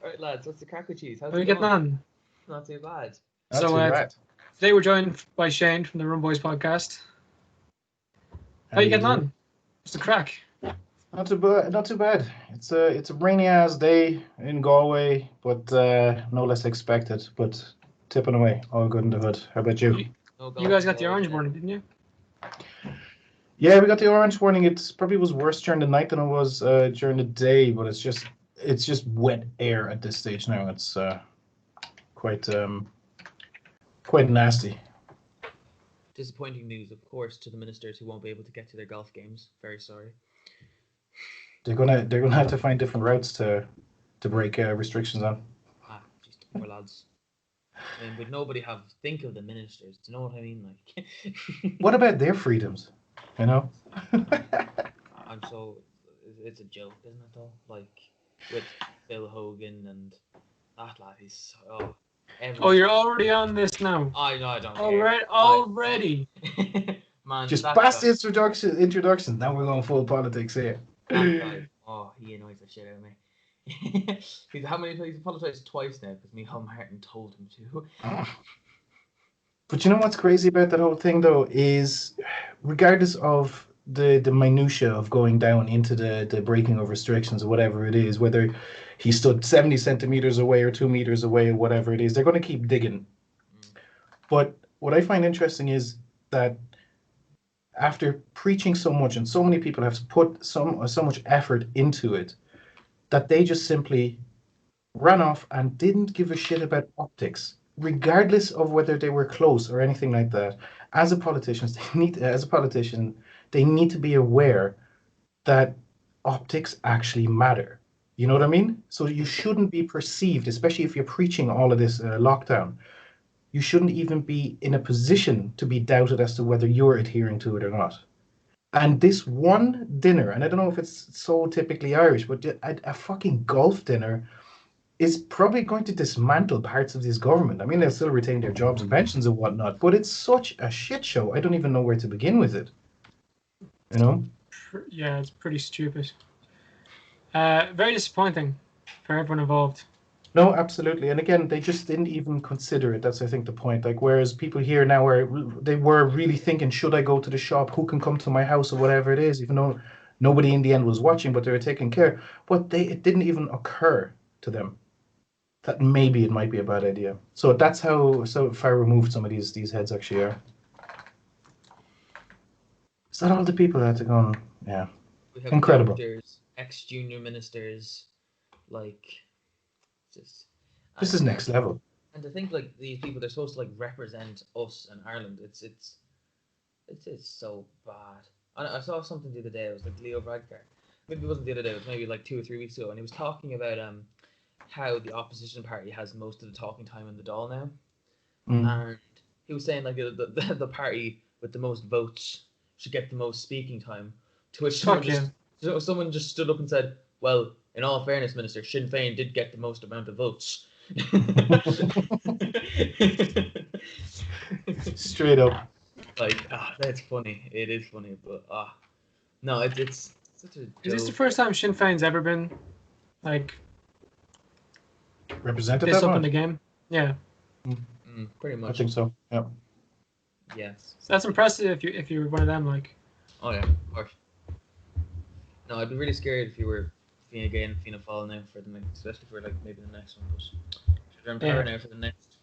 Right, lads, what's the crack with cheese? How's How are it you getting going? on? Not too bad. Not So too bad. today we're joined by Shane from the Rumboyz podcast. How you getting doing? on? What's the crack? Not too bad. Not too bad. It's a rainy ass day in Galway, but no less expected. But tipping away, all good in the hood. How about you? No You golf guys in got the Galway orange today. warning, didn't you? Yeah, we got the orange warning. It probably was worse during the night than it was during the day, but it's just wet air at this stage now. It's quite quite nasty. Disappointing news, of course, to the ministers who won't be able to get to their golf games. Very sorry. They're gonna have to find different routes to break restrictions on. Just poor lads. I mean, would nobody have think of the ministers? Do you know what I mean? Like, What about their freedoms? You know. I'm so. It's a joke, isn't it? Though, like with Bill Hogan and that lad. He's Oh, you're already on this now. I know. I don't Already. care. Man, Just that past guy, introductions. Now we're going full politics here. that guy. Oh, he annoys the shit out of me. How many times he's apologized twice now because me home Martin told him to. But you know what's crazy about that whole thing though is, regardless of the minutia of going down into the breaking of restrictions or whatever it is, whether he stood 70 centimeters away or 2 meters away or whatever it is, they're going to keep digging. But what I find interesting is that after preaching so much and so many people have put so much effort into it, that they just simply ran off and didn't give a shit about optics, regardless of whether they were close or anything like that. As a politician, they need to be aware that optics actually matter. You know what I mean? So you shouldn't be perceived, especially if you're preaching all of this lockdown. You shouldn't even be in a position to be doubted as to whether you're adhering to it or not. And this one dinner, and I don't know if it's so typically Irish, but a fucking golf dinner is probably going to dismantle parts of this government. I mean, they'll still retain their jobs and pensions and whatnot, but it's such a shit show. I don't even know where to begin with it. You know? Yeah, it's pretty stupid. Very disappointing for everyone involved. No, absolutely. And again, they just didn't even consider it. That's, I think, the point. Like, whereas people here now they were really thinking, should I go to the shop? Who can come to my house or whatever it is, even though nobody in the end was watching, but they were taking care. But it didn't even occur to them that maybe it might be a bad idea. So that's how so far removed some of these heads actually are. Is that all the people that had to go on? Yeah. We have Incredible. doctors, ex-junior ministers, like just. This is next level. And to think like these people, they're supposed to like represent us and Ireland. It's so bad. I saw something the other day. It was like Leo Varadkar. Maybe it wasn't the other day. It was maybe like 2 or 3 weeks ago, and he was talking about how the opposition party has most of the talking time in the Dáil now, and he was saying like the party with the most votes should get the most speaking time. To which someone just stood up and said, "Well, in all fairness, Minister, Sinn Féin did get the most amount of votes." Straight up. Like, that's funny. It is funny, but no, it's such a joke. Is this the first time Sinn Féin's ever been like Represented this that up in much? the game? Yeah. Pretty I much. think so. Yeah. Yes. So that's impressive if you were one of them. Like, Oh yeah, of course. No, I'd be really scared if you were Fianna Gael and Fianna Fáil now for the next, especially for like maybe the next one. But they're in power now for the next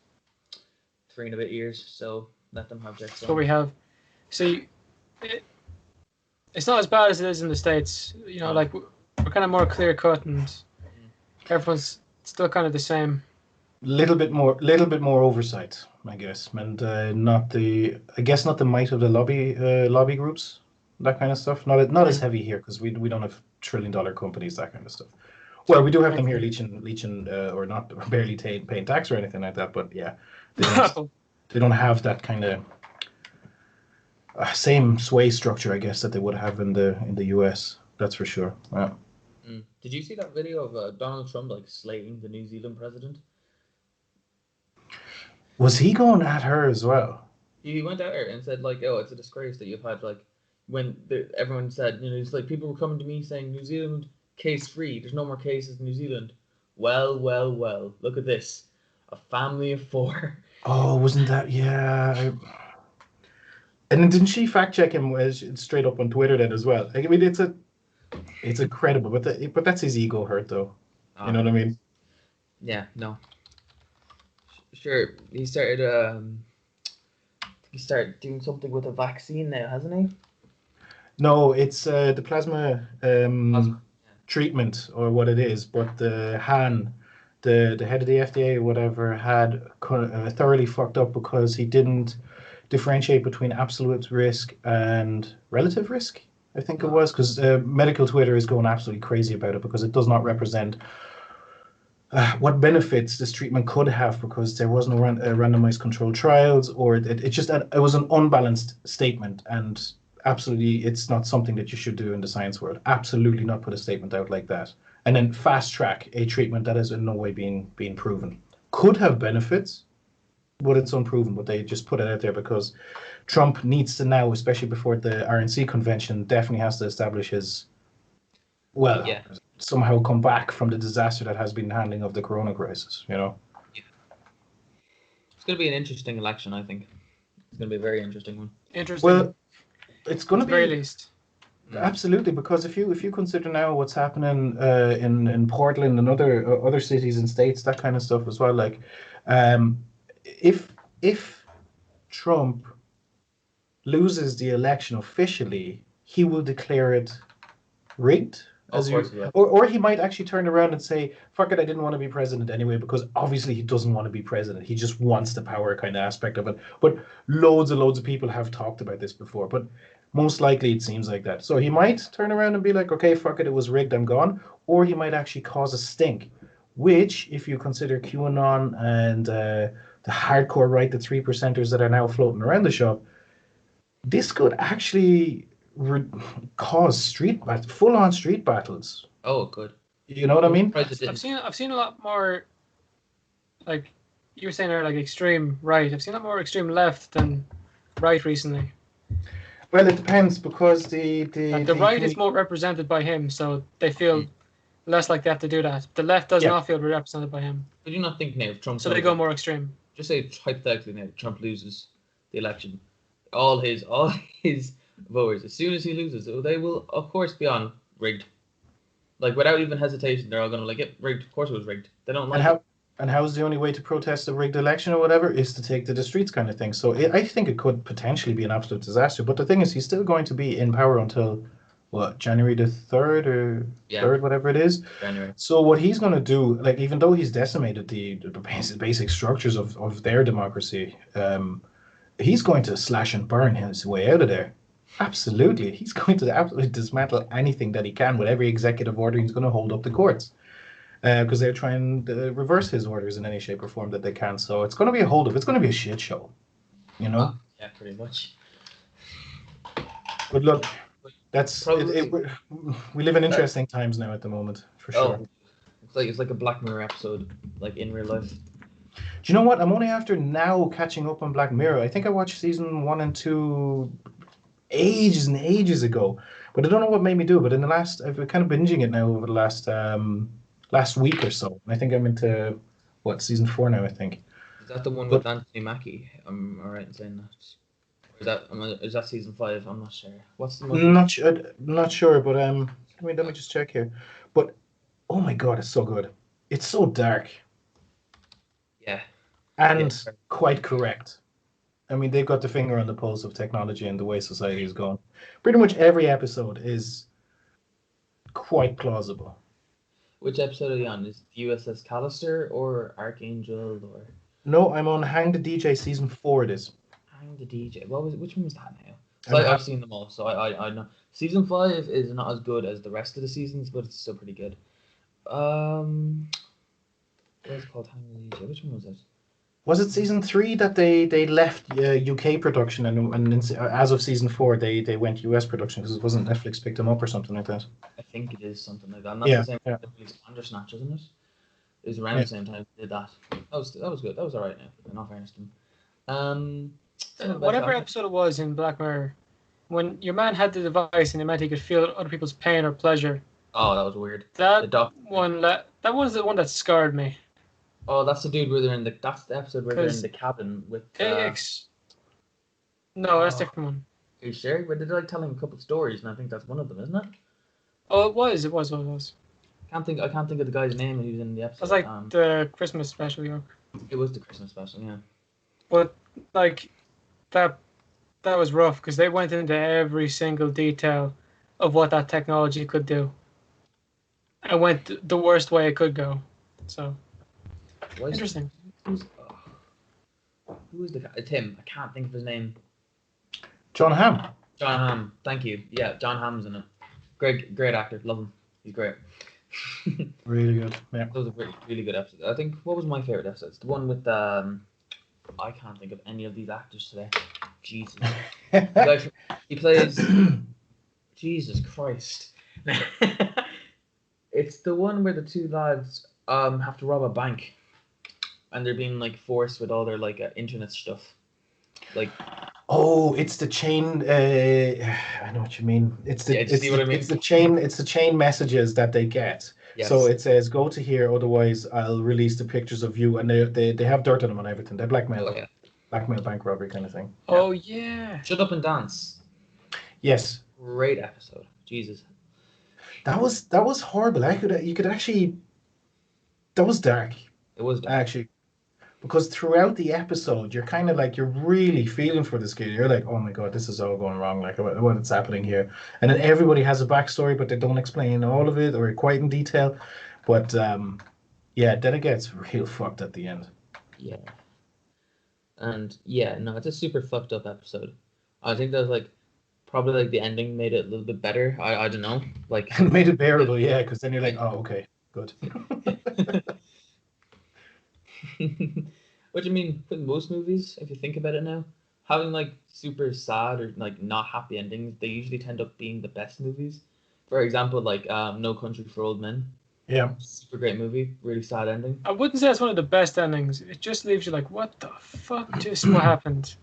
3 and a bit years, so let them have their fun. that's what we have. See, it's not as bad as it is in the States. You know, like we're kind of more clear cut, and everyone's still kind of the same. Little bit more oversight, I guess, and not the might of the lobby groups, that kind of stuff. Not as heavy here because we don't have $1 trillion companies, that kind of stuff. Well, we do have them here leeching or not, or barely paying tax or anything like that. But yeah, they don't have that kind of same sway structure, I guess, that they would have in the US. That's for sure. Yeah. Did you see that video of Donald Trump like slating the New Zealand president? Was he going at her as well? He went at her and said like, "Oh, it's a disgrace that you've had like when everyone said, you know, it's like people were coming to me saying New Zealand case free. There's no more cases in New Zealand. Well, well, well. Look at this. A family of 4. Oh, wasn't that? Yeah. And then didn't she fact check him straight up on Twitter then as well? Like, I mean, it's incredible, but that's his ego hurt though. You know what I mean? Yeah, no. Sure, he started doing something with a vaccine now, hasn't he? No, it's the plasma Plasma, treatment or what it is. But the the head of the FDA or whatever, had thoroughly fucked up because he didn't differentiate between absolute risk and relative risk. I think it was because medical Twitter is going absolutely crazy about it because it does not represent what benefits this treatment could have because there was no randomized controlled trials, or it just it was an unbalanced statement, and absolutely it's not something that you should do in the science world. Absolutely not put a statement out like that and then fast track a treatment that has in no way been proven. Could have benefits, but it's unproven. But they just put it out there because Trump needs to now, especially before the RNC convention, definitely has to establish his somehow come back from the disaster that has been the handling of the corona crisis, you know? Yeah. It's going to be an interesting election, I think. It's going to be a very interesting one. Interesting. Well, it's going to be... At the very least. Absolutely, because if you consider now what's happening in Portland and other cities and states, that kind of stuff as well, like if Trump loses the election officially, he will declare it rigged. Or he might actually turn around and say, fuck it, I didn't want to be president anyway, because obviously he doesn't want to be president. He just wants the power kind of aspect of it. But loads and loads of people have talked about this before. But most likely it seems like that. So he might turn around and be like, okay, fuck it was rigged, I'm gone. Or he might actually cause a stink, which, if you consider QAnon and the hardcore right, the 3%ers that are now floating around the shop, this could actually... cause full-on street battles. Oh, good. You know what I mean? I've seen a lot more, like you were saying there, like extreme right. I've seen a lot more extreme left than right recently. Well, it depends because the right is more represented by him, so they feel less like they have to do that. The left does not feel represented by him. I do not think now if Trump. So they go more extreme. Just say hypothetically now, Trump loses the election, all his voters, as soon as he loses, they will of course be on rigged. Like without even hesitation, they're all gonna like it rigged. Of course it was rigged. They don't like it. And how's the only way to protest a rigged election or whatever is to take to the streets kind of thing. So I think it could potentially be an absolute disaster. But the thing is, he's still going to be in power until what, January the 3rd or 3rd, whatever it is. January. So what he's going to do, like even though he's decimated the basic structures of their democracy, he's going to slash and burn his way out of there. Absolutely. He's going to absolutely dismantle anything that he can with every executive order. He's going to hold up the courts because they're trying to reverse his orders in any shape or form that they can. So it's going to be a holdup. It's going to be a shit show, you know? Yeah, pretty much. But look, that's we live in interesting times now at the moment, for sure. It's like a Black Mirror episode, like in real life. Do you know what? I'm only after now catching up on Black Mirror. I think I watched season 1 and 2 ages and ages ago, but I don't know what made me do it. But I've been kind of binging it now over the last week or so. I think I'm into season 4 now, I think. Is that the one with Anthony Mackie? I'm alright in saying that. Is that season 5? I'm not sure. What's the one? Not sure, but let me just check here. But oh my god, it's so good. It's so dark. Yeah. And quite correct. I mean, they've got the finger on the pulse of technology and the way society is going. Pretty much every episode is quite plausible. Which episode are you on? Is it USS Callister or Archangel or? No, I'm on Hang the DJ season 4. It is. Hang the DJ. Which one was that now? So I've seen them all, so I know. Season 5 is not as good as the rest of the seasons, but it's still pretty good. What is it called? Hang the DJ. Which one was it? Was it season 3 that they left UK production and as of season 4 they went US production because it wasn't Netflix picked them up or something like that? I think it is something like that. And that's the same thing with Bandersnatch, isn't it? It was around the same time they did that. That was good. That was alright now, in all fairness to them. Whatever episode it was in Black Mirror, when your man had the device and it meant he could feel other people's pain or pleasure. Oh, that was weird. That one that was the one that scarred me. Oh, that's the dude where they're in the. That's the episode where they're in the cabin with. No, that's a different one. Are you sure? Where they're like telling a couple of stories, and I think that's one of them, isn't it? Oh, it was. I can't think of the guy's name who was in the episode. It was like the Christmas special, you know. It was the Christmas special, yeah. But like that was rough because they went into every single detail of what that technology could do. And went the worst way it could go. So interesting. Who is the guy? Tim. I can't think of his name. John Hamm. John Hamm. Thank you. Yeah, John Hamm's in it. Great actor. Love him. He's great. Really good. Yeah. That was a really good episode. I think, what was my favorite episode? It's the one with I can't think of any of these actors today. Jesus. He plays Jesus Christ. It's the one where the two lads have to rob a bank, and they're being like forced with all their like internet stuff. Like, oh, it's the chain. I know what you mean. It's the It's the chain messages that they get. Yes. So it says, "Go to here, otherwise I'll release the pictures of you." And they have dirt on them and everything. They blackmail, blackmail, bank robbery kind of thing. Oh yeah. Shut Up and Dance. Yes. Great episode. Jesus. That was horrible. You could actually. That was dark. It was dark. Actually. Because throughout the episode, you're kind of like, you're really feeling for this kid. You're like, oh my God, this is all going wrong. Like, what's happening here? And then everybody has a backstory, but they don't explain all of it or quite in detail. But yeah, then it gets real fucked at the end. Yeah. And yeah, no, it's a super fucked up episode. I think that was like, probably like the ending made it a little bit better. I don't know. Like, it made it bearable, yeah, because then you're like, oh, okay, good. What do you mean with most movies, if you think about it now, having like super sad or like not happy endings, they usually tend up being the best movies. For example, like No Country for Old Men. Yeah. Super great movie, really sad ending. I wouldn't say it's one of the best endings. It just leaves you like, what the fuck just what happened?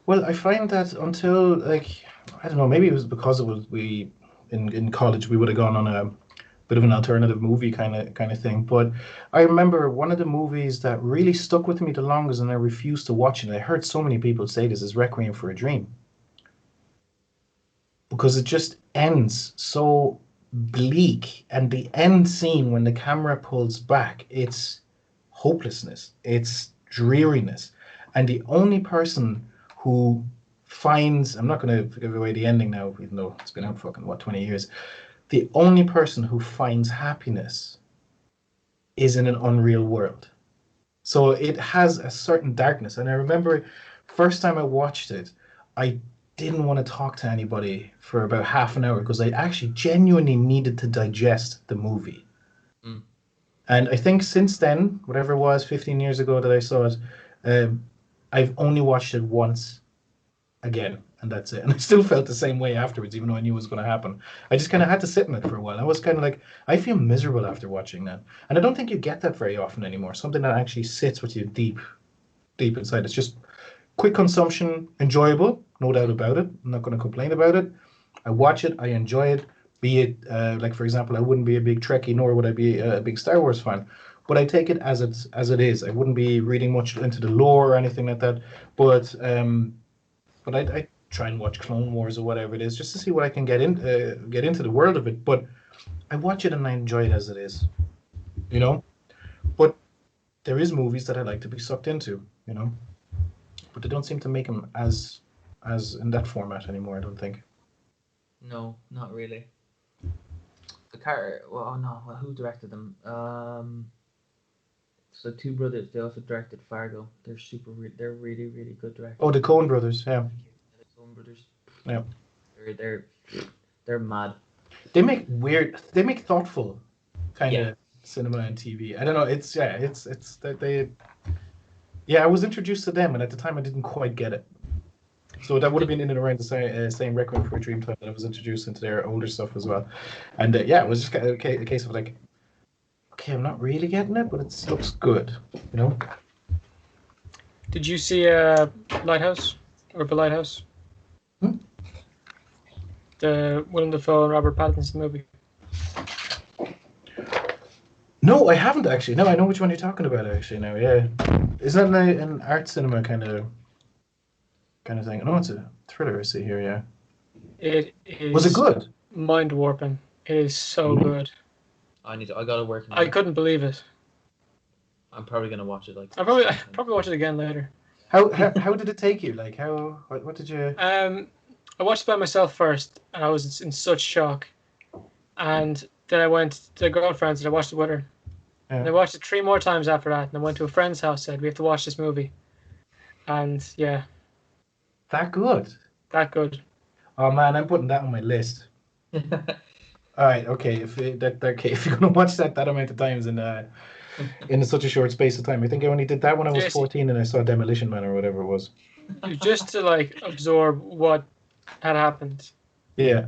Well, I find that until like, I don't know, maybe it was because we in college we would have gone on a bit of an alternative movie kind of thing. But I remember one of the movies that really stuck with me the longest, and I refused to watch it. I heard so many people say this, is Requiem for a Dream, because it just ends so bleak, and the end scene when the camera pulls back, it's hopelessness, it's dreariness, and the only person who finds, I'm not going to give away the ending now, even though it's been out fucking 20 years. The only person who finds happiness is in an unreal world. So it has a certain darkness. And I remember first time I watched it, I didn't want to talk to anybody for about half an hour because I actually genuinely needed to digest the movie. Mm. And I think since then, whatever it was, 15 years ago that I saw it, I've only watched it once again. And that's it. And I still felt the same way afterwards, even though I knew it was going to happen. I just kind of had to sit in it for a while. I was kind of like, I feel miserable after watching that. And I don't think you get that very often anymore. Something that actually sits with you deep inside. It's just quick consumption, enjoyable, no doubt about it. I'm not going to complain about it. I watch it, I enjoy it. Be it, like for example, I wouldn't be a big Trekkie, nor would I be a big Star Wars fan. But I take it as it is. I wouldn't be reading much into the lore or anything like that. But I try and watch Clone Wars or whatever it is, just to see what I can get into the world of it. But I watch it and I enjoy it as it is, you know. But there is movies that I like to be sucked into, you know. But they don't seem to make them as in that format anymore, I don't think. No, not really. Who directed them? So two brothers. They also directed Fargo. They're they're really, really good directors. Oh, the Coen brothers, yeah. The Coen brothers. Yeah. They're mad. They make thoughtful kind of cinema and TV. I don't know. It's they. Yeah, I was introduced to them, and at the time I didn't quite get it. So that would have been in and around the same Requiem for a Dream time that I was introduced into their older stuff as well. And it was just a case of like, okay, I'm not really getting it, but it looks good, you know. Did you see Lighthouse or The Lighthouse? The Willem Dafoe and Robert Pattinson movie. No, I haven't actually. No, I know which one you're talking about actually now. Yeah, is that an art cinema kind of thing? No, it's a thriller. I see here. Yeah. It Was it is good? mind warping. It is so good. I gotta work. I couldn't believe it. I'm probably gonna watch it like. I'll probably watch it again later. How did it take you? Like what did you? I watched it by myself first, and I was in such shock. And then I went to the girlfriend's and I watched it with her. Yeah. And I watched it 3 more times after that. And I went to a friend's house, said we have to watch this movie. And yeah, That good? that good. Oh man, I'm putting that on my list. All right, okay. If you're gonna watch that amount of times in such a short space of time, I think I only did that when I was 14 and I saw Demolition Man or whatever it was. Just to like absorb what had happened. Yeah.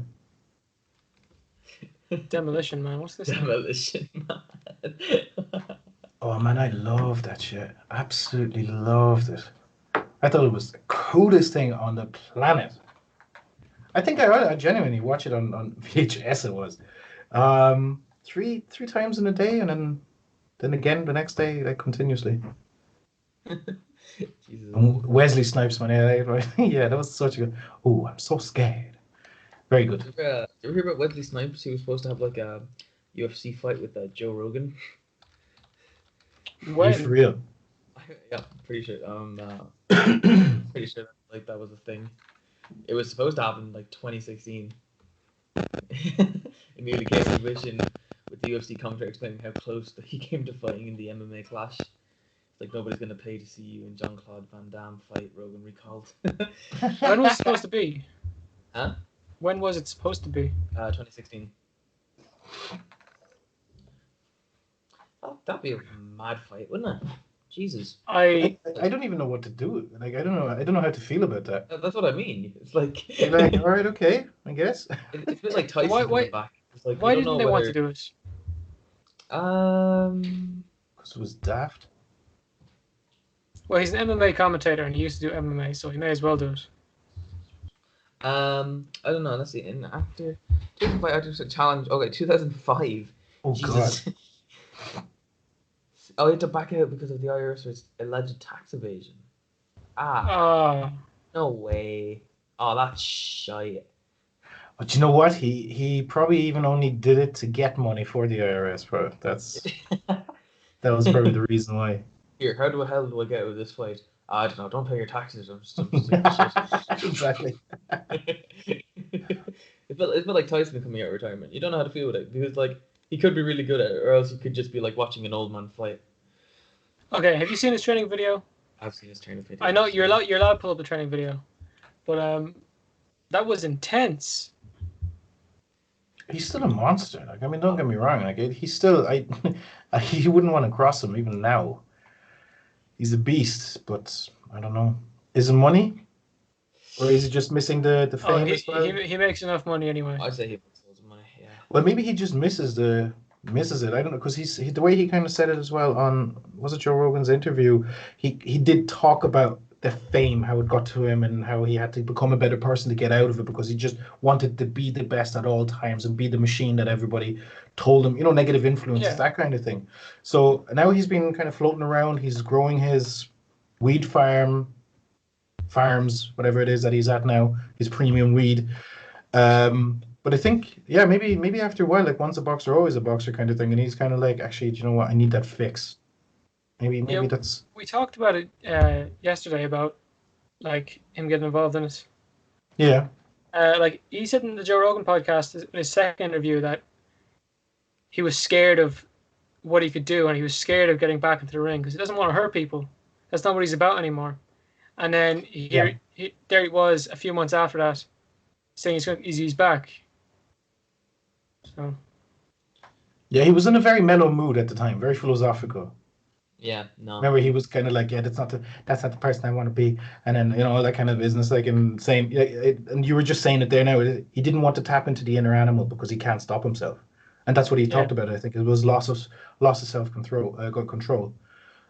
Demolition Man, what's this? Demolition Man. Oh man, I loved that shit. Absolutely loved it. I thought it was the coolest thing on the planet. I think I genuinely watched it on VHS. It was three times in a day, and then again the next day, like continuously. And Wesley Snipes, man, yeah, that was such a good. Oh, I'm so scared. Very good. Did you ever hear about Wesley Snipes? He was supposed to have like a UFC fight with Joe Rogan. Are you for real? Yeah, pretty sure. Pretty sure like that was a thing. It was supposed to happen like 2016. Immediately came to vision with the UFC commentary explaining how close that he came to fighting in the MMA clash. It's like nobody's gonna pay to see you and Jean-Claude Van Damme fight. Rogan recalled. When was it supposed to be? Huh? When was it supposed to be? 2016. Oh, that'd be a mad fight, wouldn't it? Jesus. I don't even know what to do. Like I don't know how to feel about that. That's what I mean. It's like, like all right, okay, I guess. It's a bit like Tyson Why- coming back. It's like, Why you don't didn't know they want to do it? Because it was daft. Well, he's an MMA commentator and he used to do MMA, so he may as well do it. I don't know. Let's see. An actor, 2005 actor challenge. Okay, 2005. Oh Jesus. god. Oh, he had to back out because of the IRS's alleged tax evasion. No way. Oh, that's shite. But you know what? He probably even only did it to get money for the IRS, bro. That was probably the reason why. Here, how the hell do I get out of this fight? I don't know. Don't pay your taxes or something. Shit. Exactly. It felt like Tyson coming out of retirement. You don't know how to feel with it because like he could be really good at it, or else he could just be like watching an old man fight. Okay, have you seen his training video? I've seen his training video. I know you're allowed to pull up the training video, but that was intense. He's still a monster. Like I mean, don't get me wrong. Like he's still you wouldn't want to cross him even now. He's a beast, but I don't know. Is it money, or is he just missing the fame as well? He makes enough money anyway. I'd say he makes loads of money. Yeah. Well, maybe he just misses it. I don't know, because the way he kind of said it as well on, was it Joe Rogan's interview? He did talk about the fame, how it got to him, and how he had to become a better person to get out of it because he just wanted to be the best at all times and be the machine that everybody told him, negative influences, that kind of thing. So now he's been kind of floating around. He's growing his weed farms, whatever it is that he's at now, his premium weed. But I think, yeah, maybe after a while, like once a boxer, always a boxer kind of thing. And he's kind of like, actually, do you know what? I need that fix. Maybe that's. We talked about it yesterday about like him getting involved in it. Yeah. Like he said in the Joe Rogan podcast, in his second interview, that he was scared of what he could do, and he was scared of getting back into the ring because he doesn't want to hurt people. That's not what he's about anymore. And then there he was a few months after that, saying he's back. So. Yeah, he was in a very mellow mood at the time, very philosophical. Yeah, no. Remember, he was kind of like, yeah, that's not the person I want to be, and then all that kind of business, like, and saying, and you were just saying it there now. He didn't want to tap into the inner animal because he can't stop himself, and that's what he talked about. I think it was loss of self control, control.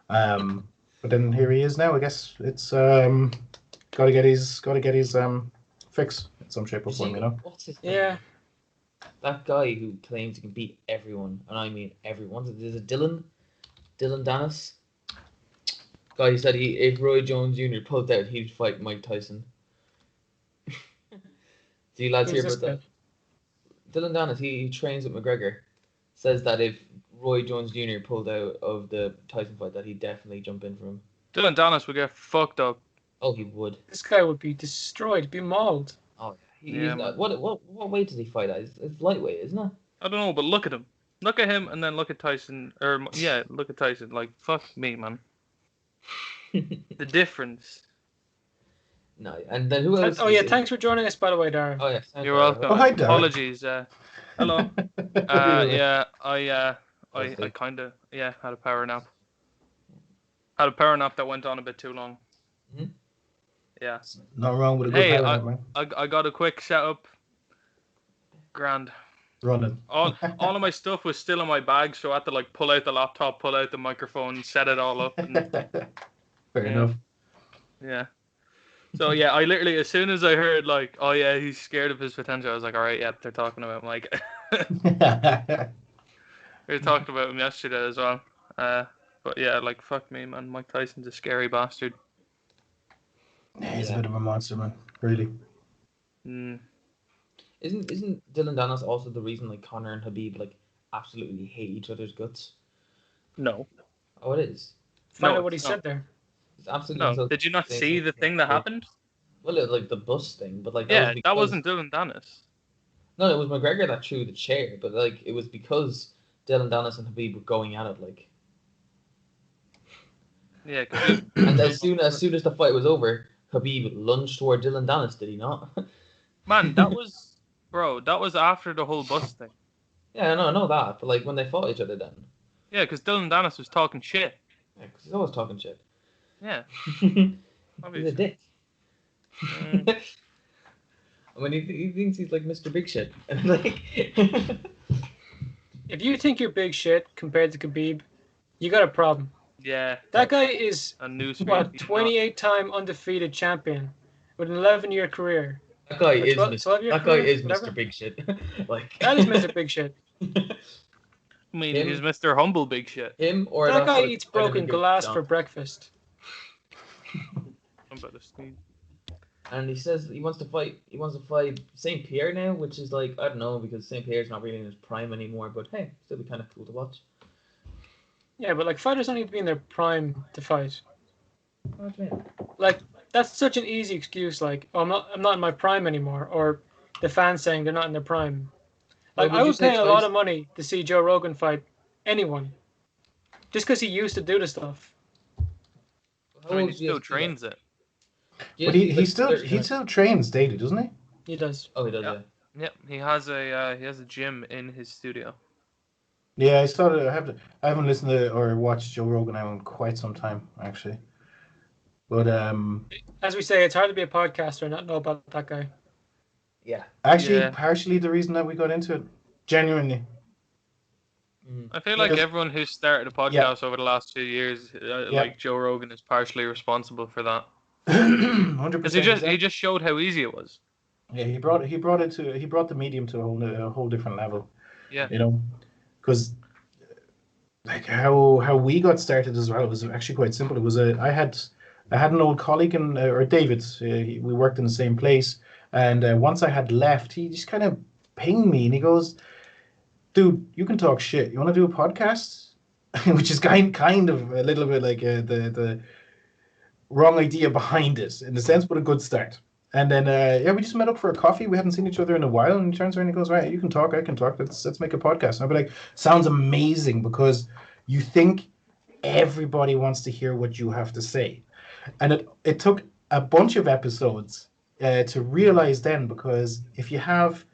But then here he is now. I guess it's got to get his fix in some shape or form, What's his name? Yeah. That guy who claims he can beat everyone, and I mean everyone. There's a Dylan Dennis. Guy who said if Roy Jones Jr. pulled out, he'd fight Mike Tyson. Do you lads Who's hear this about that? Dylan Dennis, he trains with McGregor. Says that if Roy Jones Jr. pulled out of the Tyson fight, that he'd definitely jump in for him. Dylan Dennis would get fucked up. Oh, he would. This guy would be destroyed, be mauled. Oh, yeah. Yeah, He's man. what weight does he fight at? It's lightweight, isn't it? I don't know, but look at him. Look at him, and then look at Tyson. Look at Tyson. Like, fuck me, man. The difference. No, and then who else? Oh yeah, thanks for joining us, by the way, Darren. Oh yeah, You're welcome. Oh, hi, Darren. Apologies. Hello. I kind of had a power nap. Had a power nap that went on a bit too long. Mhm. Yeah. Not wrong with a good Hey, power nap, man. I got a quick setup. Grand. Running. All of my stuff was still in my bag, so I had to like pull out the laptop, pull out the microphone, set it all up. And, Fair enough. yeah. So yeah, I literally, as soon as I heard like, oh yeah, he's scared of his potential, I was like, all right, yeah, they're talking about Mike. We were talking about him yesterday as well. But yeah, like fuck me, man. Mike Tyson's a scary bastard. Yeah, he's a bit of a monster, man. Really. Mm. Isn't Dylan Dennis also the reason like Conor and Habib like absolutely hate each other's guts? No. Oh, it is. Find No, out what he it's said not. there. It's absolutely. No. Did you not see the thing that happened? Well, like the bus thing, but like Yeah, was that wasn't Dylan Dennis. No, it was McGregor that threw the chair, but like it was because Dylan Dennis and Habib were going at it, like. Yeah, 'cause And as soon as the fight was over, Habib lunged toward Dylan Dennis. Did he not? man, that was after the whole bus thing. Yeah, I know that, but like when they fought each other, then. Yeah, because Dylan Dennis was talking shit. Yeah, 'cause he's always talking shit. Yeah, He's a obviously. dick. Mm. I mean, he thinks he's like Mr. Big Shit, and like. If you think you're big shit compared to Khabib, you got a problem. Yeah, That guy is a news. what 28-time undefeated champion with an 11-year career. That guy Or is 12 year that guy career, is whatever. Mr. Big Shit. Like That is Mr. Big Shit. I mean, Him? he's Mr. Humble Big Shit. Him or That guy sort of eats broken Predator glass John. for breakfast. I'm about to sneeze. And he says he wants to fight. He wants to fight Saint Pierre now, which is like I don't know because Saint Pierre's not really in his prime anymore. But hey, still be kind of cool to watch. Yeah, but like fighters don't need to be in their prime to fight. What do you mean? Like that's such an easy excuse. Like, oh, I'm not in my prime anymore, or the fans saying they're not in their prime. Like Well, would I you would say pay a lot Tyson- of money to see Joe Rogan fight anyone, just because he used to do the stuff. I mean, he still trains it. But he still trains daily, doesn't he? He does. Oh, he does. Yeah. Yeah. Yep, he has a gym in his studio. Yeah, I started. I haven't listened to or watched Joe Rogan now in quite some time, actually. But As we say, it's hard to be a podcaster and not know about that guy. Yeah. actually, Yeah. partially the reason that we got into it, genuinely. I feel like Because- everyone who started a podcast over the last 2 years, like Joe Rogan, is partially responsible for that. 100%. Because he just showed how easy it was. Yeah, he brought the medium to a whole different level. Yeah. You know, because like how we got started as well was actually quite simple. It was I had an old colleague or David. We worked in the same place, and once I had left, he just kind of pinged me and he goes, "Dude, you can talk shit. You want to do a podcast?" Which is kind of a little bit like the wrong idea behind it in the sense, but a good start. And then we just met up for a coffee. We hadn't seen each other in a while, and he turns around and he goes, "Right, you can talk, I can talk. Let's make a podcast." And I'd be like, "Sounds amazing," because you think everybody wants to hear what you have to say, and it took a bunch of episodes to realize then, because if you have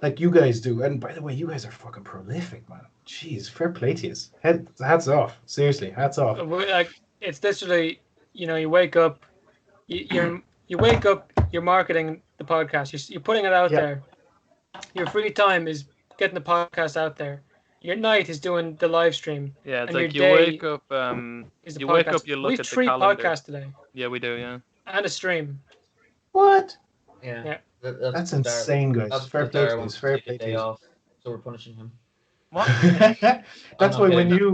like you guys do, and by the way, you guys are fucking prolific, man. Jeez, fair play to you. Hats off. Seriously, hats off. Like it's literally, you wake up, you wake up, you're marketing the podcast. You're putting it out there. Your free time is getting the podcast out there. Your night is doing the live stream. Yeah, it's And like you your day wake up, Is the you podcast. wake up, you look We at have the 3 calendar. podcasts today Yeah, we do, yeah. and a stream. What? Yeah. Yeah. That's insane, guys. That's Fair the play Dara to wants you. to Fair take play a to day you. off. so we're punishing him. What? That's I'm why not when kidding. you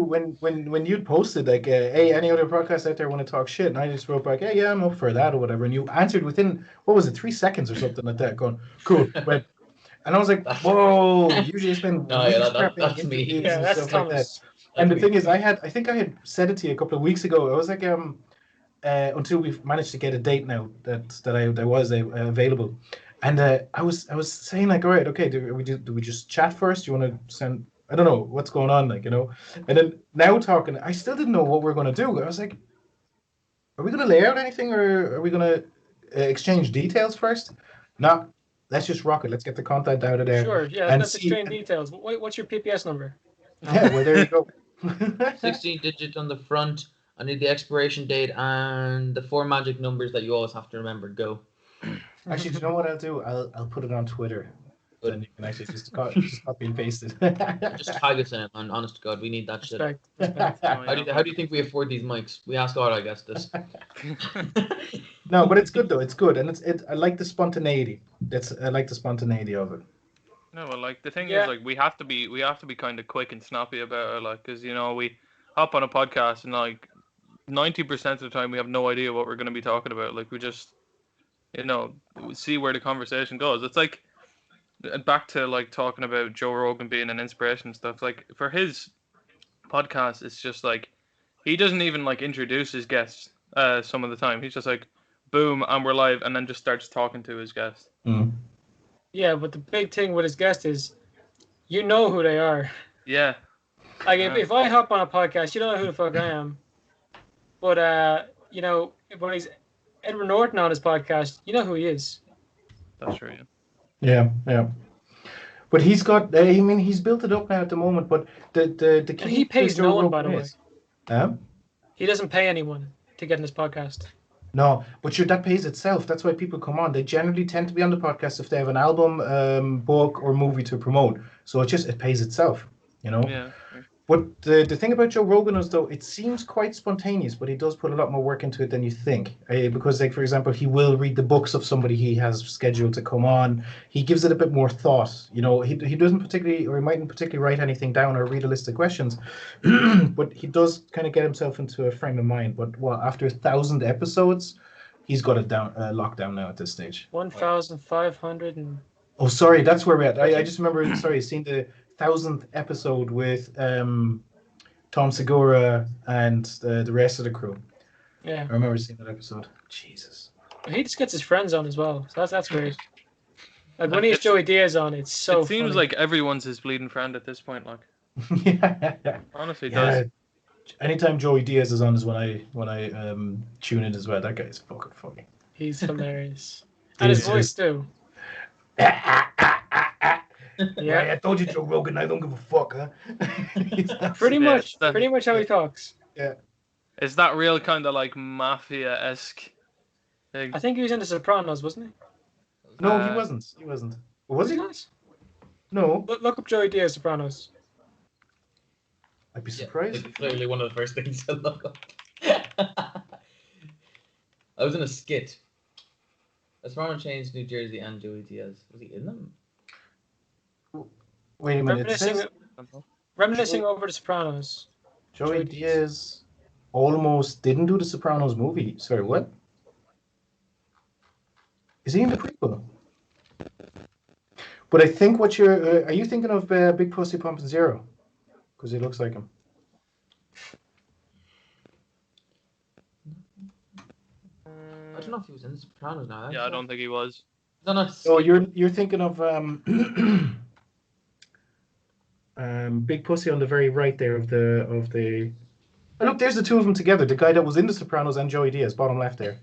when you'd posted like, hey, any other podcasts out there want to talk shit, and I just wrote back, hey, yeah, I'm up for that or whatever, and you answered within, what was it, 3 seconds or something like that, going, cool, right. And I was like, That's- whoa, usually I spend No, yeah, weeks that- prepping that's me. interviews Yeah, and that's stuff like that. Thomas. And the That's thing me. is, I think I had said it to you a couple of weeks ago. I was like, until we've managed to get a date now that I was available, and I was saying like, all right, okay, do we just chat first? Do you want to send? I don't know what's going on, like, and then now talking, I still didn't know what we're gonna do. I was like, are we gonna lay out anything, or are we gonna exchange details first? No, let's just rock it. Let's get the content out of there Sure, yeah, and let's see. exchange details. What's your PPS number? Yeah, well, there you go. 16 digits on the front. I need the expiration date and the 4 magic numbers that you always have to remember. Go. Actually, do you know what I'll do? I'll put it on Twitter. Good. Then you can actually just copy and paste it. Just tag us in it, man. Honest to God, we need that shit. Respect. Oh, How do you think we afford these mics? We ask God, I guess, this. No, but it's good though. It's good, and I like the spontaneity. I like the spontaneity of it. No, well, like the thing Yeah. is, like we have to be kind of quick and snappy about it, like, because we hop on a podcast and like 90% of the time we have no idea what we're going to be talking about. Like we just, we see where the conversation goes. It's like back to like talking about Joe Rogan being an inspiration and stuff. Like for his podcast, it's just like he doesn't even like introduce his guests. Some of the time he's just like, boom, and we're live, and then just starts talking to his guests. Mm. Yeah, but the big thing with his guest is, you know who they are. Yeah. Like Yeah. if I hop on a podcast, you don't know who the fuck I am. But when he's Edward Norton on his podcast, you know who he is. That's true. Yeah. Yeah. But he's got. I mean, he's built it up now at the moment. But the key And he to pays Joe no one, Rogan by the way. is- Huh? He doesn't pay anyone to get in his podcast. No, but that pays itself. That's why people come on. They generally tend to be on the podcast if they have an album, book, or movie to promote. So it pays itself, Yeah. But the thing about Joe Rogan is, though, it seems quite spontaneous, but he does put a lot more work into it than you think. Because, like, for example, he will read the books of somebody he has scheduled to come on. He gives it a bit more thought. He doesn't particularly, or he mightn't particularly write anything down or read a list of questions, but he does kind of get himself into a frame of mind. But after 1,000 episodes, he's got it down locked down now at this stage. 1,500 and Oh, sorry, that's where we're at. I just remember, seeing the 1,000th episode with Tom Segura and the rest of the crew. yeah. I remember seeing that episode. Jesus. He just gets his friends on as well. So that's great. Like when he has Joey Diaz on, it's so. It seems funny. like everyone's his bleeding friend at this point. Like, Yeah. honestly, it does. Anytime Joey Diaz is on is when I tune in as well. That guy is fucking funny. He's hilarious, and his voice too. Yeah, I told you, Joe Rogan. I don't give a fuck, huh? Pretty Yeah, much that's- how he talks. Is that real kind of like mafia-esque thing? I think he was in The Sopranos, wasn't he? No, he wasn't. He wasn't. Was he? Not? No. Look up Joey Diaz Sopranos. I'd be Yeah, surprised. it's literally one of the first things I look up. I was in a skit. Soprano changed New Jersey and Joey Diaz. Was he in them? Wait a minute. It says Reminiscing over The Sopranos. Joey Diaz almost didn't do the Sopranos movie. Sorry, what? Is he in the prequel? But I think what are you thinking of Big Pussy Pumpin' Zero? Because he looks like him. I don't know if he was in The Sopranos now. Yeah, I don't think he was. No. Oh, you're thinking of Big Pussy on the very right there of the. Oh, look, there's the two of them together. The guy that was in The Sopranos and Joey Diaz, bottom left there.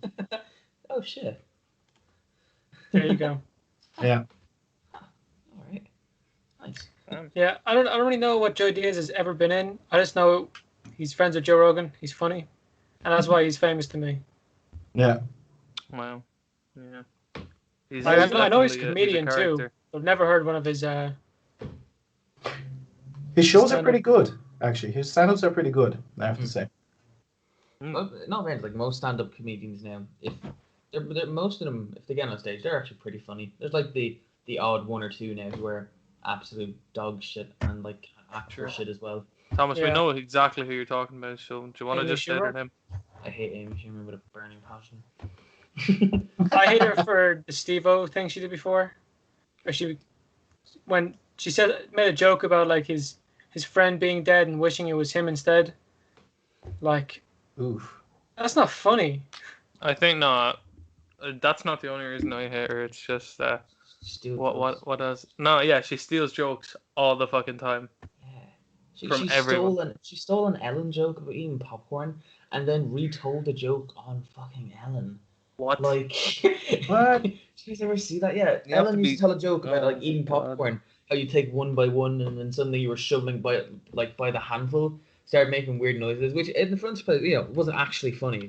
Oh shit. There you go. Yeah. All right. Nice. Yeah, I don't really know what Joey Diaz has ever been in. I just know he's friends with Joe Rogan. He's funny, and that's why he's famous to me. Yeah. Wow. Yeah. I know he's a definitely comedian too. character. I've never heard one of his. His shows are Stand-up. pretty good, actually. His stand-ups are pretty good, I have to say. Well, not really. Like most stand-up comedians now, if they're most of them, if they get on stage, they're actually pretty funny. There's like the odd one or two now where absolute dog shit and like act for Sure. shit as well. Thomas, we Yeah. know exactly who you're talking about. So do you want to Amy just say their Schumer? name? I hate Amy Schumer with a burning passion. I hate her for the Steve-O thing she did before. Or when she made a joke about like his friend being dead and wishing it was him instead. Like, Oof. that's not funny. I think no. That's not the only reason I hate her. It's just Steal jokes. what else? No, yeah, she steals jokes all the fucking time. Yeah. From She everyone. stole an Ellen joke about eating popcorn and then retold the joke on fucking Ellen. What? Like, What? Did you guys ever see that? Yeah, You have Ellen to used be- to tell a joke about Oh like my eating God. popcorn. How you take one by one, and then suddenly you were shoveling by the handful, started making weird noises, which in the front place, wasn't actually funny.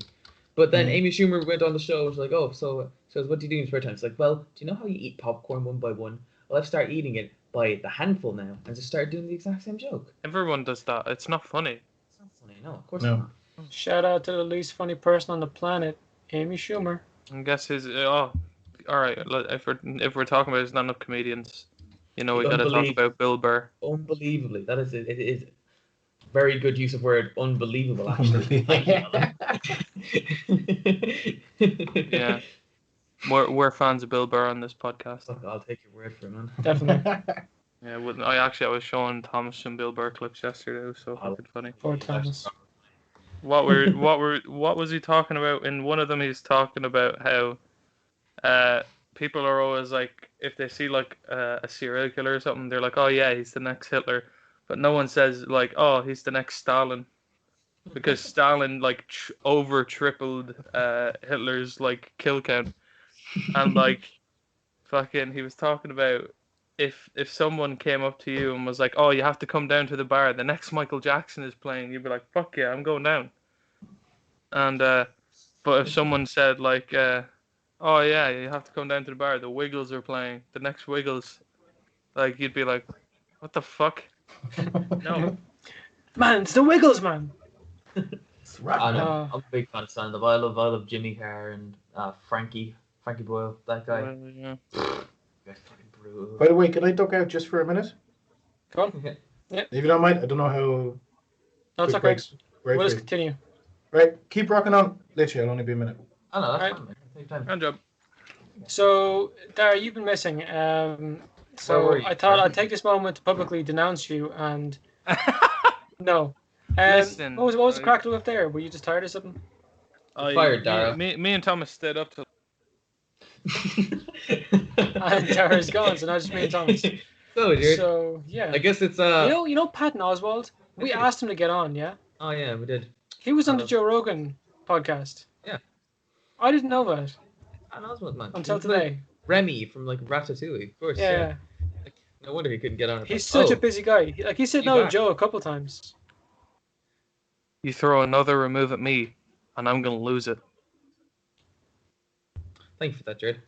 But then Mhm. Amy Schumer went on the show and was like, "Oh, so what do you do in your spare time?" It's like, "Well, do you know how you eat popcorn one by one? Well, I've started eating it by the handful now, and just started doing the exact same joke. Everyone does that. It's not funny. It's not funny, no, of course No. not. Shout out to the least funny person on the planet, Amy Schumer. I guess his all right. If we're talking about stand-up comedians, we got to talk about Bill Burr. Unbelievably, that is it is very good use of word. Unbelievable, actually. Thank you, Alan. Yeah. We're fans of Bill Burr on this podcast. Look, I'll take your word for it, man. Definitely. Yeah, I was showing Thomas some Bill Burr clips yesterday. It was so fucking funny. Poor Thomas. What was he talking about? In one of them, he's talking about how people are always like, if they see like a serial killer or something, they're like, oh yeah, he's the next Hitler, but no one says like, oh, he's the next Stalin, because Stalin like over tripled Hitler's like kill count, and like fucking he was talking about if someone came up to you and was like, oh, you have to come down to the bar, the next Michael Jackson is playing, you'd be like, fuck yeah, I'm going down. And but if someone said like oh yeah, you have to come down to the bar, the Wiggles are playing, the next Wiggles, like you'd be like, what the fuck? No. Man, it's the Wiggles, man. It's rock. I know. Uh, I'm a big fan of stand-up. I love Jimmy Carr and Frankie Boyle, that guy. Well, yeah. Guy's fucking brutal. By the way, can I duck out just for a minute? Go on. If you don't mind, I don't know how. No, it's quick okay. breaks. Right, We'll just break. continue. Right, keep rocking on. Literally, I'll only be a minute. I know, that's Right. fine, man. Take time. Good job. So, Dara, you've been missing. Where So were you? I thought I'd take this moment to publicly denounce you and no. Listen, what was the I- crack up there? Were you just tired or something? Fired, Dara. Me and Thomas stayed up till. And Dara's gone, so now it's just me and Thomas. So, dude. So yeah. I guess it's You know Patton Oswalt? We asked him to get on, yeah? Oh yeah, we did. He was on the Joe Rogan podcast. Yeah. I didn't know that And Oswald, man. until He's like today. Remy from like Ratatouille, of course. Yeah. No wonder he couldn't get on it. He's Like, such a busy guy. He said You no to back. Joe a couple times. You throw another remove at me, and I'm gonna lose it. Thank you for that, Jared.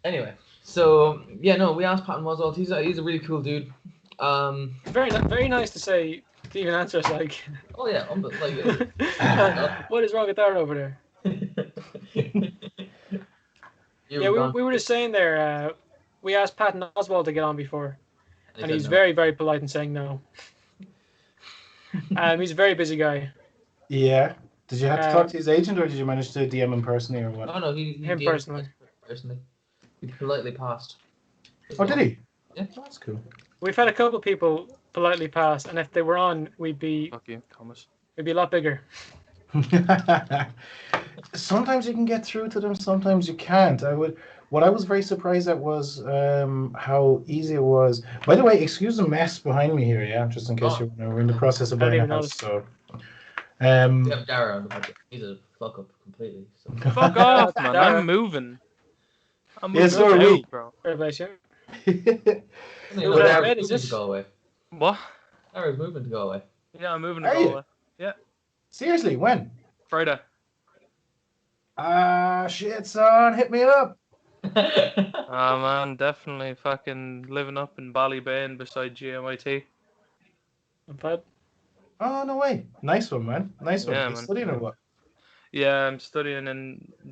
Anyway, so yeah, no, we asked Patton Oswalt. He's a really cool dude. Very nice to say. To even answer us like, Oh yeah, like. what is wrong with that over there? Yeah, we were just saying there. We asked Patton Oswalt to get on before, and he's very polite in saying no. He's a very busy guy. Yeah. Did you have to talk to his agent, or did you manage to DM him personally, or what? No, he Him did personally. Personally, he politely passed. Oh, did he? Yeah. That's cool. We've had a couple people politely pass, and if they were on, we'd be Fuck you, Thomas. a lot bigger. Sometimes you can get through to them, sometimes you can't. What I was very surprised at was how easy it was. By the way, excuse the mess behind me here, yeah, just in case we're in the process of I buying a didn't house. So, We have Dara on the budget. He's a fuck up completely. So. Fuck off, man. Dara. I'm moving. I'm Yeah, moving so are we. out, bro. Fair play, yeah. No, Well, Dara's Ben, is moving this- to go away. What? Dara's moving to go away. Yeah, I'm moving to Are you? Galway. Seriously, when? Friday. Shit, son, hit me up. Oh man, definitely fucking living up in Ballybane beside GMIT. Not bad. Oh, no way. Nice one, man. Nice one. Yeah, You man. studying or what? Yeah, I'm studying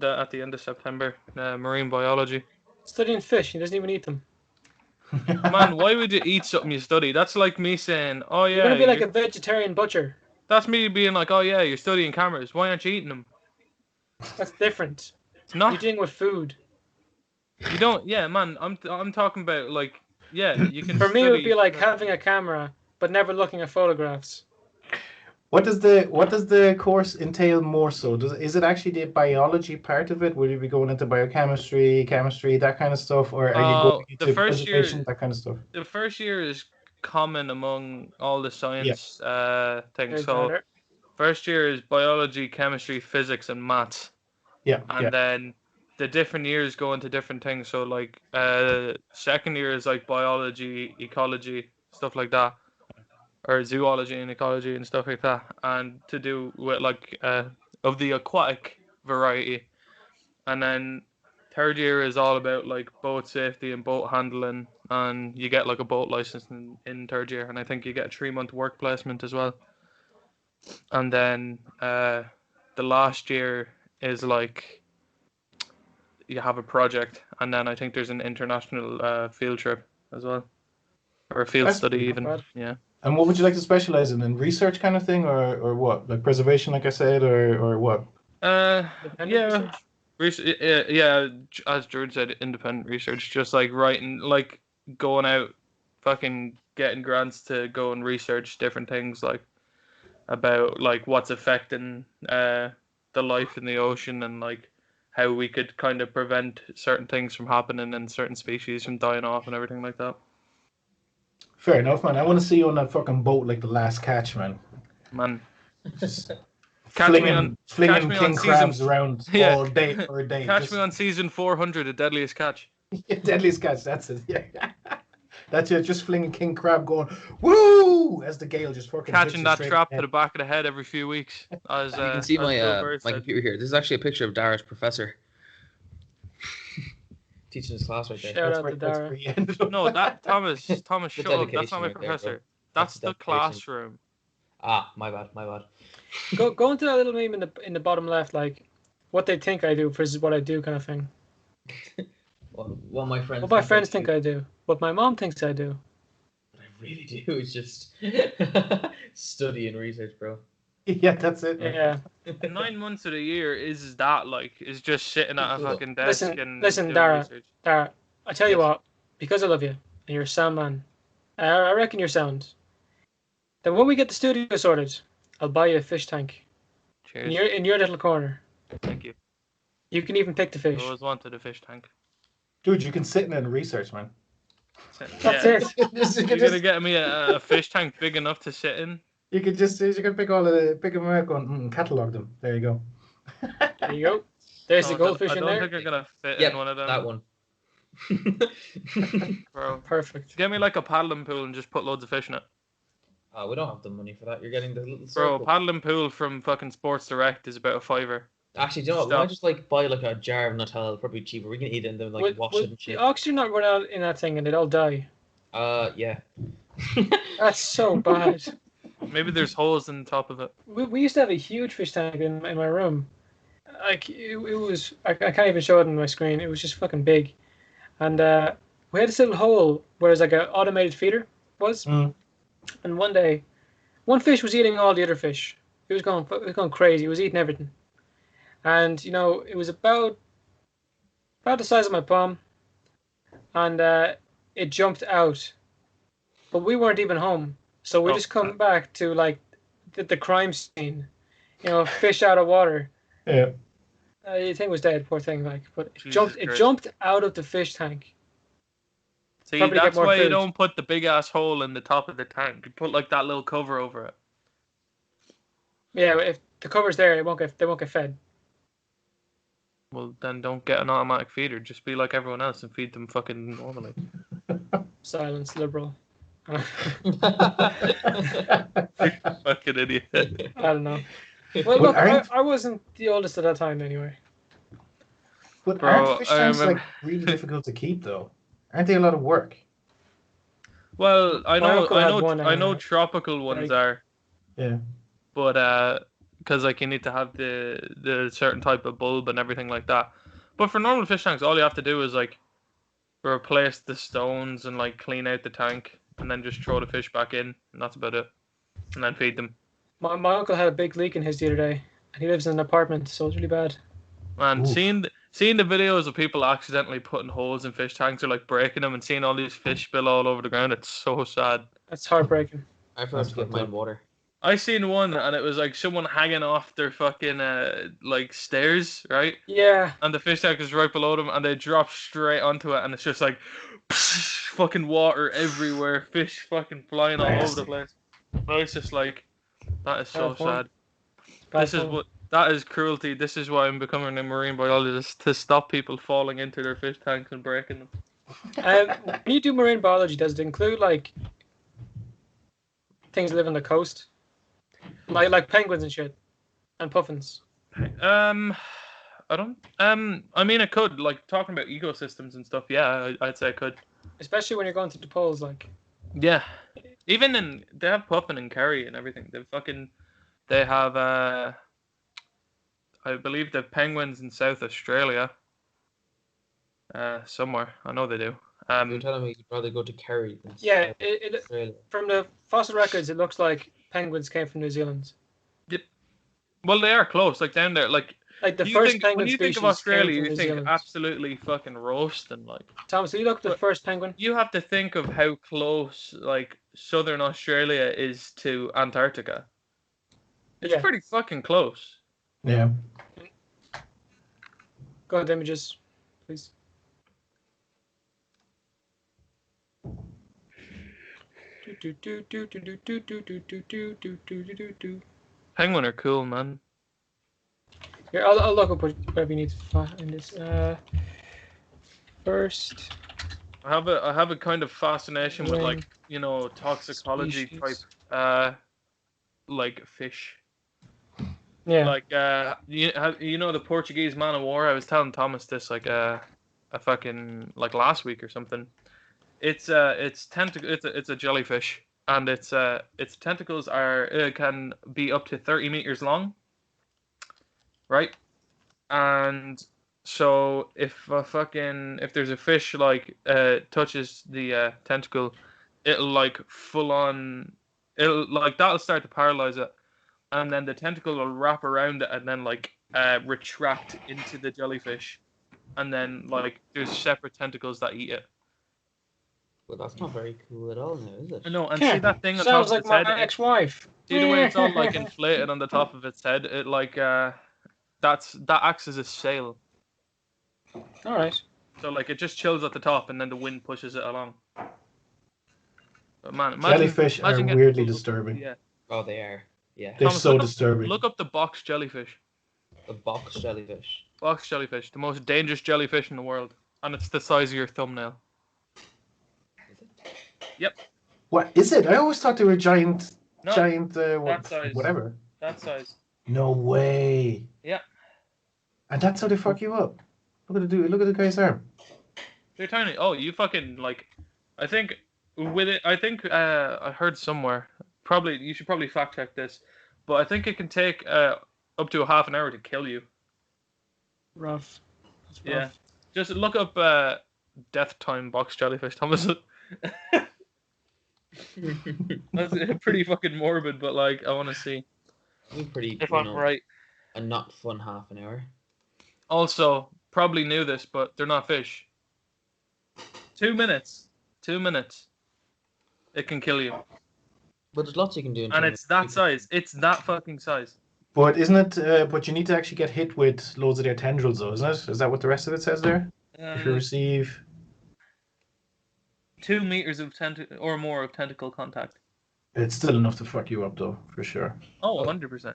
at the end of September, marine biology. Studying fish, he doesn't even eat them. Man, why would you eat something you study? That's like me saying, oh You're yeah, gonna be like a vegetarian butcher. that's me being like, oh yeah, you're studying cameras. Why aren't you eating them? That's different. It's You're not. dealing with food. You don't. Yeah, man. I'm talking about like, yeah, you can For me, it would be study. like having a camera but never looking at photographs. What does the course entail more so? Is it actually the biology part of it? Will you be going into biochemistry, chemistry, that kind of stuff, or are you going The into first year, preservation, that kind of stuff? the first year is common among all the science things. There's So better. first year is biology, chemistry, physics, and maths, Yeah, and then the different years go into different things. So like second year is like biology, ecology, stuff like that, or zoology and ecology and stuff like that, and to do with like of the aquatic variety. And then third year is all about like boat safety and boat handling, and you get like a boat license in third year, and I think you get a 3-month work placement as well. And then the last year is like you have a project, and then I think there's an international field trip as well, or a field That's study pretty even. bad. Yeah. And what would you like to specialize in research kind of thing, or what? Like preservation, like I said, or what? Independent Yeah. research? Yeah, as George said, independent research, just like writing, like going out, fucking getting grants to go and research different things, like about like what's affecting the life in the ocean and like how we could kind of prevent certain things from happening and certain species from dying off and everything like that. Fair enough, man. I want to see you on that fucking boat like the last catch, man. Man, Just catch me on flinging me king on crabs season. around Yeah. all day for a day. Catch me on season 400, The Deadliest Catch. Deadliest catch. That's it. Yeah, that's it. Just flinging king crab, going woo as the gale just fucking hits Catching you that straight trap in to the the back of the head every few weeks. As You can see as my Bill Burr my said. computer here. This is actually a picture of Dara's professor teaching his class right there. Shout That's out where, to that's Dara. where you ended up. No, that Thomas, The shut up. That's dedication not my right there, bro. professor. That's That's the dedication. classroom. Ah, my bad. Go into that little meme in the bottom left, like what they think I do versus what I do, kind of thing. What my friends. What my friends think I do, what my mom thinks I do. What I really do is just study and research, bro. Yeah, that's it. Man. Yeah. 9 months of the year is just sitting at a Cool. fucking desk Listen, and listen, doing Dara. research. Dara, I tell you Yes. what, because I love you and you're a sound man, I reckon you're sound. Then when we get the studio sorted, I'll buy you a fish tank in Cheers. your little corner. Thank you. You can even pick the I fish. always wanted a fish tank. Dude, you can sit in it and research, man. That's Yeah. it. You're gonna get me a fish tank big enough to sit in. You can pick them out, going catalog them. There you go. There you go. There's the goldfish I in don't there. think you're gonna fit Yep, in one of them. that one. Bro. Perfect. Get me like a paddling pool and just put loads of fish in it. We don't have the money for that. You're getting the little Bro, circle. paddling pool from fucking Sports Direct is about a $5. Actually, do you know what? Why not just like buy like a jar of Nutella? Probably cheaper. We can eat it and then like wash it and The shit. oxygen not run out in that thing and they'd all die. Yeah. That's so bad. Maybe there's holes in the top of it. We used to have a huge fish tank in my room. Like it was, I can't even show it on my screen. It was just fucking big, and we had this little hole where it's like an automated feeder was. Mm. And one day, one fish was eating all the other fish. It was going crazy. It was eating everything, and it was about the size of my palm, and it jumped out, but we weren't even home. So we just come back to like the crime scene, fish out of water. Yeah. The thing was dead, poor thing. Like, but it Jesus jumped. Christ. It jumped out of the fish tank. See, Probably get that's more why you food. don't put the big ass hole in the top of the tank. You put like that little cover over it. Yeah, if the cover's there, they won't get fed. Well, then don't get an automatic feeder. Just be like everyone else and feed them fucking normally. Silence, liberal. Fucking idiot. I don't know. Well, But look, aren't- I wasn't the oldest at that time anyway. But Bro, aren't fish I tanks remember- like really difficult to keep though? Aren't they a lot of work? Well, I My know, uncle I had know, one, I know. Tropical ones are, Yeah. but because like you need to have the certain type of bulb and everything like that. But for normal fish tanks, all you have to do is like replace the stones and like clean out the tank, and then just throw the fish back in, and that's about it. And then feed them. My uncle had a big leak in his the other day, and he lives in an apartment, so it's really bad. And Oof. seeing the videos of people accidentally putting holes in fish tanks or like breaking them, and seeing all these fish spill all over the ground, it's so sad. That's heartbreaking. I forgot to give mine water. I seen one, and it was like someone hanging off their fucking like stairs, right? Yeah. And the fish tank is right below them, and they drop straight onto it, and it's just like fucking water everywhere, fish fucking flying all over the place. But it's just like, that is so Bad form. sad. Bad This is form. what that is cruelty. This is why I'm becoming a marine biologist, to stop people falling into their fish tanks and breaking them. When you do marine biology, does it include like things that live on the coast, like penguins and shit, and puffins? I don't. I mean, it could, like, talking about ecosystems and stuff. Yeah, I'd say it could. Especially when you're going to the poles, like. Yeah, even they have puffin and Kerry and everything. They have I believe the penguins in South Australia. Somewhere I know they do. You're telling me you'd rather go to Kerry than Yeah, South it Australia. from the fossil records, it looks like penguins came from New Zealand. Well, they are close, like down there. Like The you first think, penguin when you think species of Australia, came you from New think Zealand. absolutely fucking roasting. Like, Thomas, will you look at the first penguin? you have to think of how close, like, southern Australia is to Antarctica. It's Yeah. pretty fucking close. Yeah. Go ahead, images, please. Penguin are cool, man. Here, I'll look up whatever you need to find in this. First. I have a kind of fascination with, like, you know, toxicology species. type like fish. Yeah. Like you know the Portuguese man of war. I was telling Thomas this like a fucking like last week or something. It's a jellyfish, and its tentacles can be up to 30 meters long. Right? And so if there's a fish like touches the tentacle, it'll like that'll start to paralyze it, and then the tentacle will wrap around it and then like retract into the jellyfish, and then like there's separate tentacles that eat it. Well, that's not very cool at all now, is it? I know, and Yeah, see that thing on sounds top of like its my head. ex-wife. See the way it's all like inflated on the top of its head. It like that acts as a sail. All right. So like it just chills at the top, and then the wind pushes it along. But man, imagine, Jellyfish are getting weirdly pulled up- disturbing. Yeah, Oh, they are. Yeah. They're Thomas, so look up- disturbing. look up the box jellyfish. The box jellyfish. Box jellyfish, the most dangerous jellyfish in the world, and it's the size of your thumbnail. Is it? Yep, What is it? I always thought they were giant, No, that size. whatever. that size. No way. Yeah. And that's how they fuck you up. Look at the dude. Look at the guy's arm. They're tiny. Oh, you fucking like. I think with it. I think I heard somewhere. Probably you should probably fact check this, but I think it can take up to a half an hour to kill you. Rough. That's Yeah. rough. Just look up death time box jellyfish, Thomas. That's pretty fucking morbid, but like I want to see I'm pretty. if you I'm know, right. A not fun half an hour. Also, probably knew this, but they're not fish. 2 minutes. 2 minutes. It can kill you. But there's lots you can do. And it's that size. It's that fucking size. But isn't it? But you need to actually get hit with loads of their tendrils, though, isn't it? Is that what the rest of it says there? If you receive. 2 meters of or more of tentacle contact. It's still enough to fuck you up, though, for sure. Oh, 100%.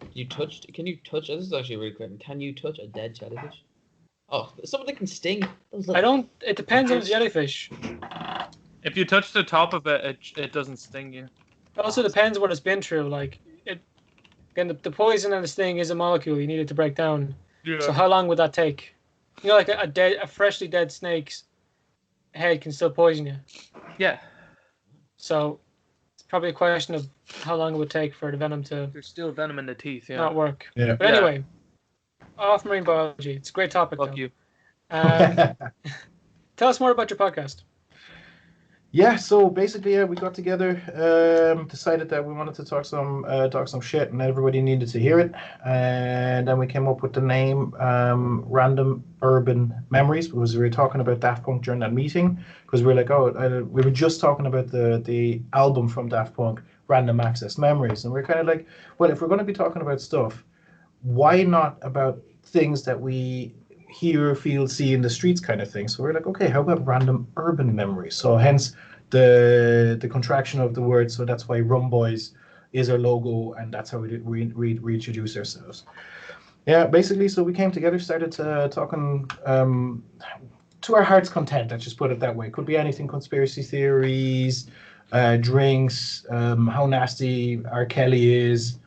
Can you touch? This is actually really quick. Can you touch a dead jellyfish? Oh, something that can sting. Those I little- don't. It depends on the jellyfish. If you touch the top of it, it doesn't sting you. It also depends what it's been through. Like it. Again, the poison and the sting is a molecule you need it to break down. Yeah. So how long would that take? You know, like a freshly dead snake's head can still poison you. Yeah. So it's probably a question of how long it would take for the venom to There's still venom in the teeth, yeah. not work. Yeah. But anyway, off marine biology. It's a great topic. Fuck though. you. Tell us more about your podcast. Yeah, so basically, we got together, decided that we wanted to talk some shit, and everybody needed to hear it. And then we came up with the name Random Urban Memories, because we were talking about Daft Punk during that meeting. Because we were like, we were just talking about the album from Daft Punk, Random Access Memories, and we're kind of like, well, if we're going to be talking about stuff, why not about things that we hear, feel, see in the streets kind of thing. So we're like, okay, how about random urban memories? So hence the contraction of the word. So that's why Rumboyz is our logo, and that's how we reintroduce ourselves. Yeah, basically, so we came together, started talking to our heart's content. Let's just put it that way. Could be anything: conspiracy theories, drinks, how nasty R. Kelly is,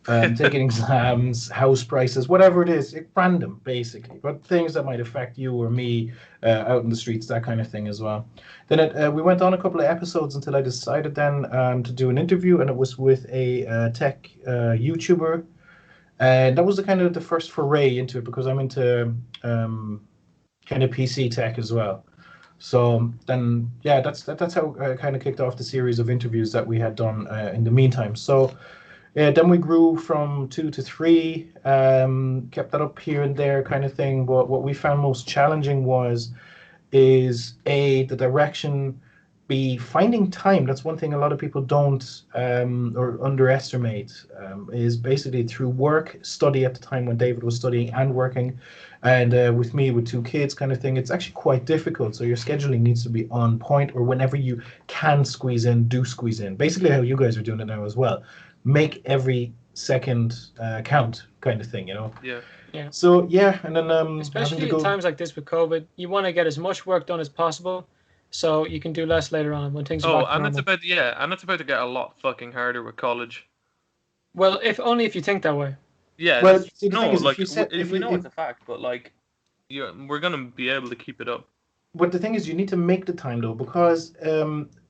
taking exams, house prices, whatever it is, random basically, but things that might affect you or me out in the streets, that kind of thing as well. Then we went on a couple of episodes until I decided then to do an interview, and it was with a tech YouTuber, and that was the first foray into it, because I'm into kind of PC tech as well. So then, yeah, that's how I kind of kicked off the series of interviews that we had done in the meantime. So yeah, then we grew from 2 to 3, kept that up here and there kind of thing. But what we found most challenging is A, the direction, B, finding time. That's one thing a lot of people don't or underestimate, is basically through work, study at the time when David was studying and working, and with me with 2 kids kind of thing, it's actually quite difficult. So your scheduling needs to be on point, or whenever you can squeeze in, do squeeze in. Basically how you guys are doing it now as well. Make every second count kind of thing, you know? Yeah. Yeah. So, yeah, and then especially in times like this with COVID, you want to get as much work done as possible so you can do less later on when things are back to and normal. it's about to get a lot fucking harder with college. Well, if you think that way. Yeah. Well, see, the no, thing is, like if we you know it's a fact, but like, we're gonna be able to keep it up. But the thing is, you need to make the time though, because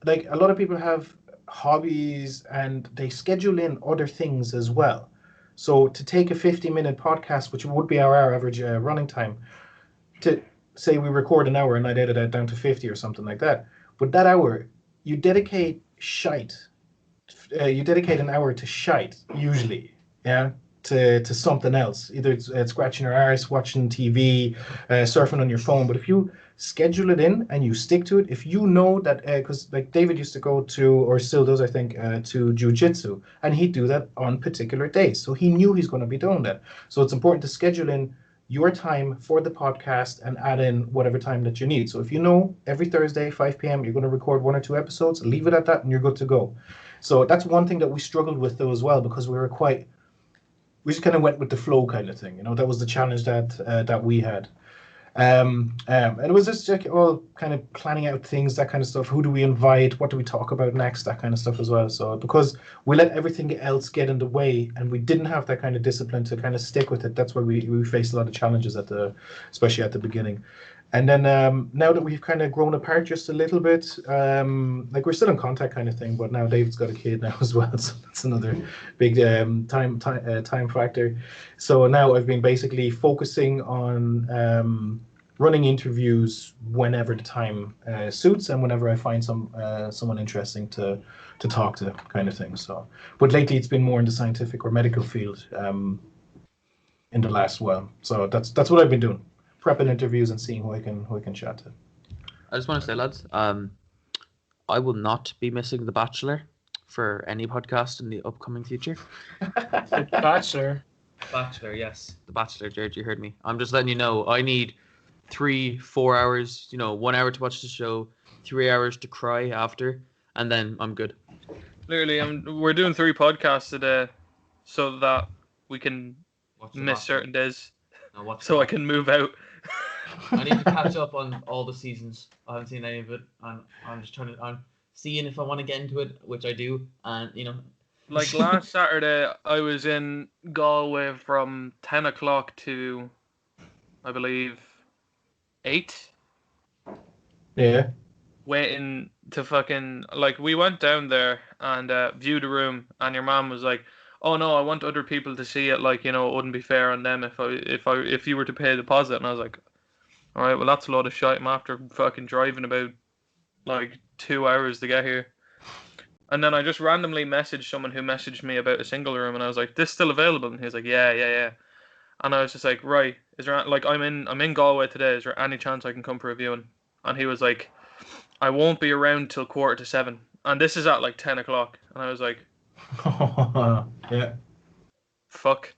like a lot of people have hobbies and they schedule in other things as well. So to take a 50-minute podcast, which would be our average running time, to say we record an hour and I'd edit it down to 50 or something like that. But that hour, you dedicate shite. You dedicate an hour to shite usually, yeah, to something else. Either it's scratching your arse, watching TV, surfing on your phone. But if you schedule it in and you stick to it, if you know that, because like David used to go to, or still does, I think, to jujitsu, and he'd do that on particular days. So he knew he's going to be doing that. So it's important to schedule in your time for the podcast and add in whatever time that you need. So if you know every Thursday, 5 p.m., you're going to record 1 or 2 episodes, leave it at that and you're good to go. So that's one thing that we struggled with though as well, because we just kind of went with the flow kind of thing. You know, that was the challenge that we had. And it was just like all kind of planning out things, that kind of stuff. Who do we invite? What do we talk about next? That kind of stuff as well. So because we let everything else get in the way and we didn't have that kind of discipline to kind of stick with it, that's why we faced a lot of challenges especially at the beginning. And then now that we've kind of grown apart just a little bit, like we're still in contact kind of thing, but now David's got a kid now as well, so that's another big time factor. So now I've been basically focusing on running interviews whenever the time suits and whenever I find someone interesting to talk to, kind of thing. So, but lately it's been more in the scientific or medical field in the last while. So that's what I've been doing. Prepping interviews and seeing who I can chat to. I just want to say, lads, I will not be missing The Bachelor for any podcast in the upcoming future. The Bachelor. Bachelor, yes. The Bachelor, George, you heard me. I'm just letting you know, I need 3-4 hours, 1 hour to watch the show, 3 hours to cry after, and then I'm good. Literally, we're doing 3 podcasts a day so that we can miss certain days. So I can move out. I need to catch up on all the seasons. I haven't seen any of it. I'm just I'm seeing if I want to get into it, which I do. And like last Saturday, I was in Galway from 10 o'clock to, I believe, 8. Yeah. Waiting to fucking, like, we went down there and viewed the room, and your mom was like, "Oh no, I want other people to see it. Like, it wouldn't be fair on them if you were to pay a deposit." And I was like, All right, well that's a load of shite. I'm after fucking driving about like 2 hours to get here. And then I just randomly messaged someone who messaged me about a single room, and I was like, "This still available?" And he was like, "Yeah." And I was just like, "Right, is there like I'm in Galway today? Is there any chance I can come for a viewing?" And he was like, "I won't be around till 7:15, and this is at like 10 o'clock." And I was like, Yeah. "Fuck."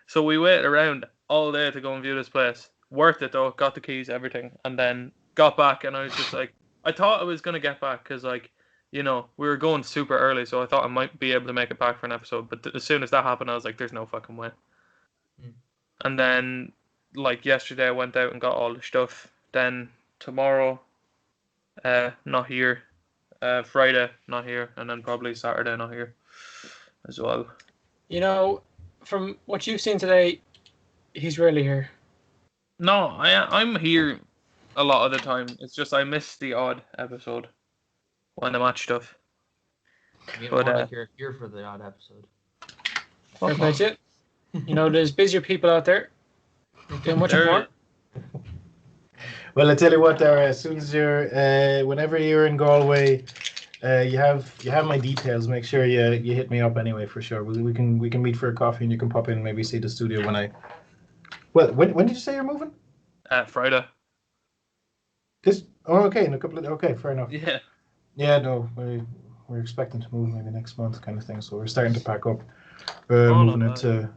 So we waited around all day to go and view this place. Worth it though. Got the keys, everything, and then got back, and I was just like, I thought I was gonna get back because like. We were going super early, so I thought I might be able to make it back for an episode. But as soon as that happened, I was like, "There's no fucking way." And then, like yesterday, I went out and got all the stuff. Then tomorrow, not here. Friday, not here, and then probably Saturday, not here, as well. From what you've seen today, he's rarely here. No, I'm here a lot of the time. It's just I miss the odd episode. When the match stuff. More like you're here for the odd episode. Fair play to you. There's busier people out there doing much more. Well, I tell you what, Dara, as soon as whenever you're in Galway, you have my details. Make sure you hit me up anyway for sure. We can meet for a coffee and you can pop in and maybe see the studio when I. Well, when did you say you're moving? Friday. Okay, in a couple of okay, fair enough. Yeah. Yeah, no, we're expecting to move maybe next month, kind of thing. So we're starting to pack up, moving into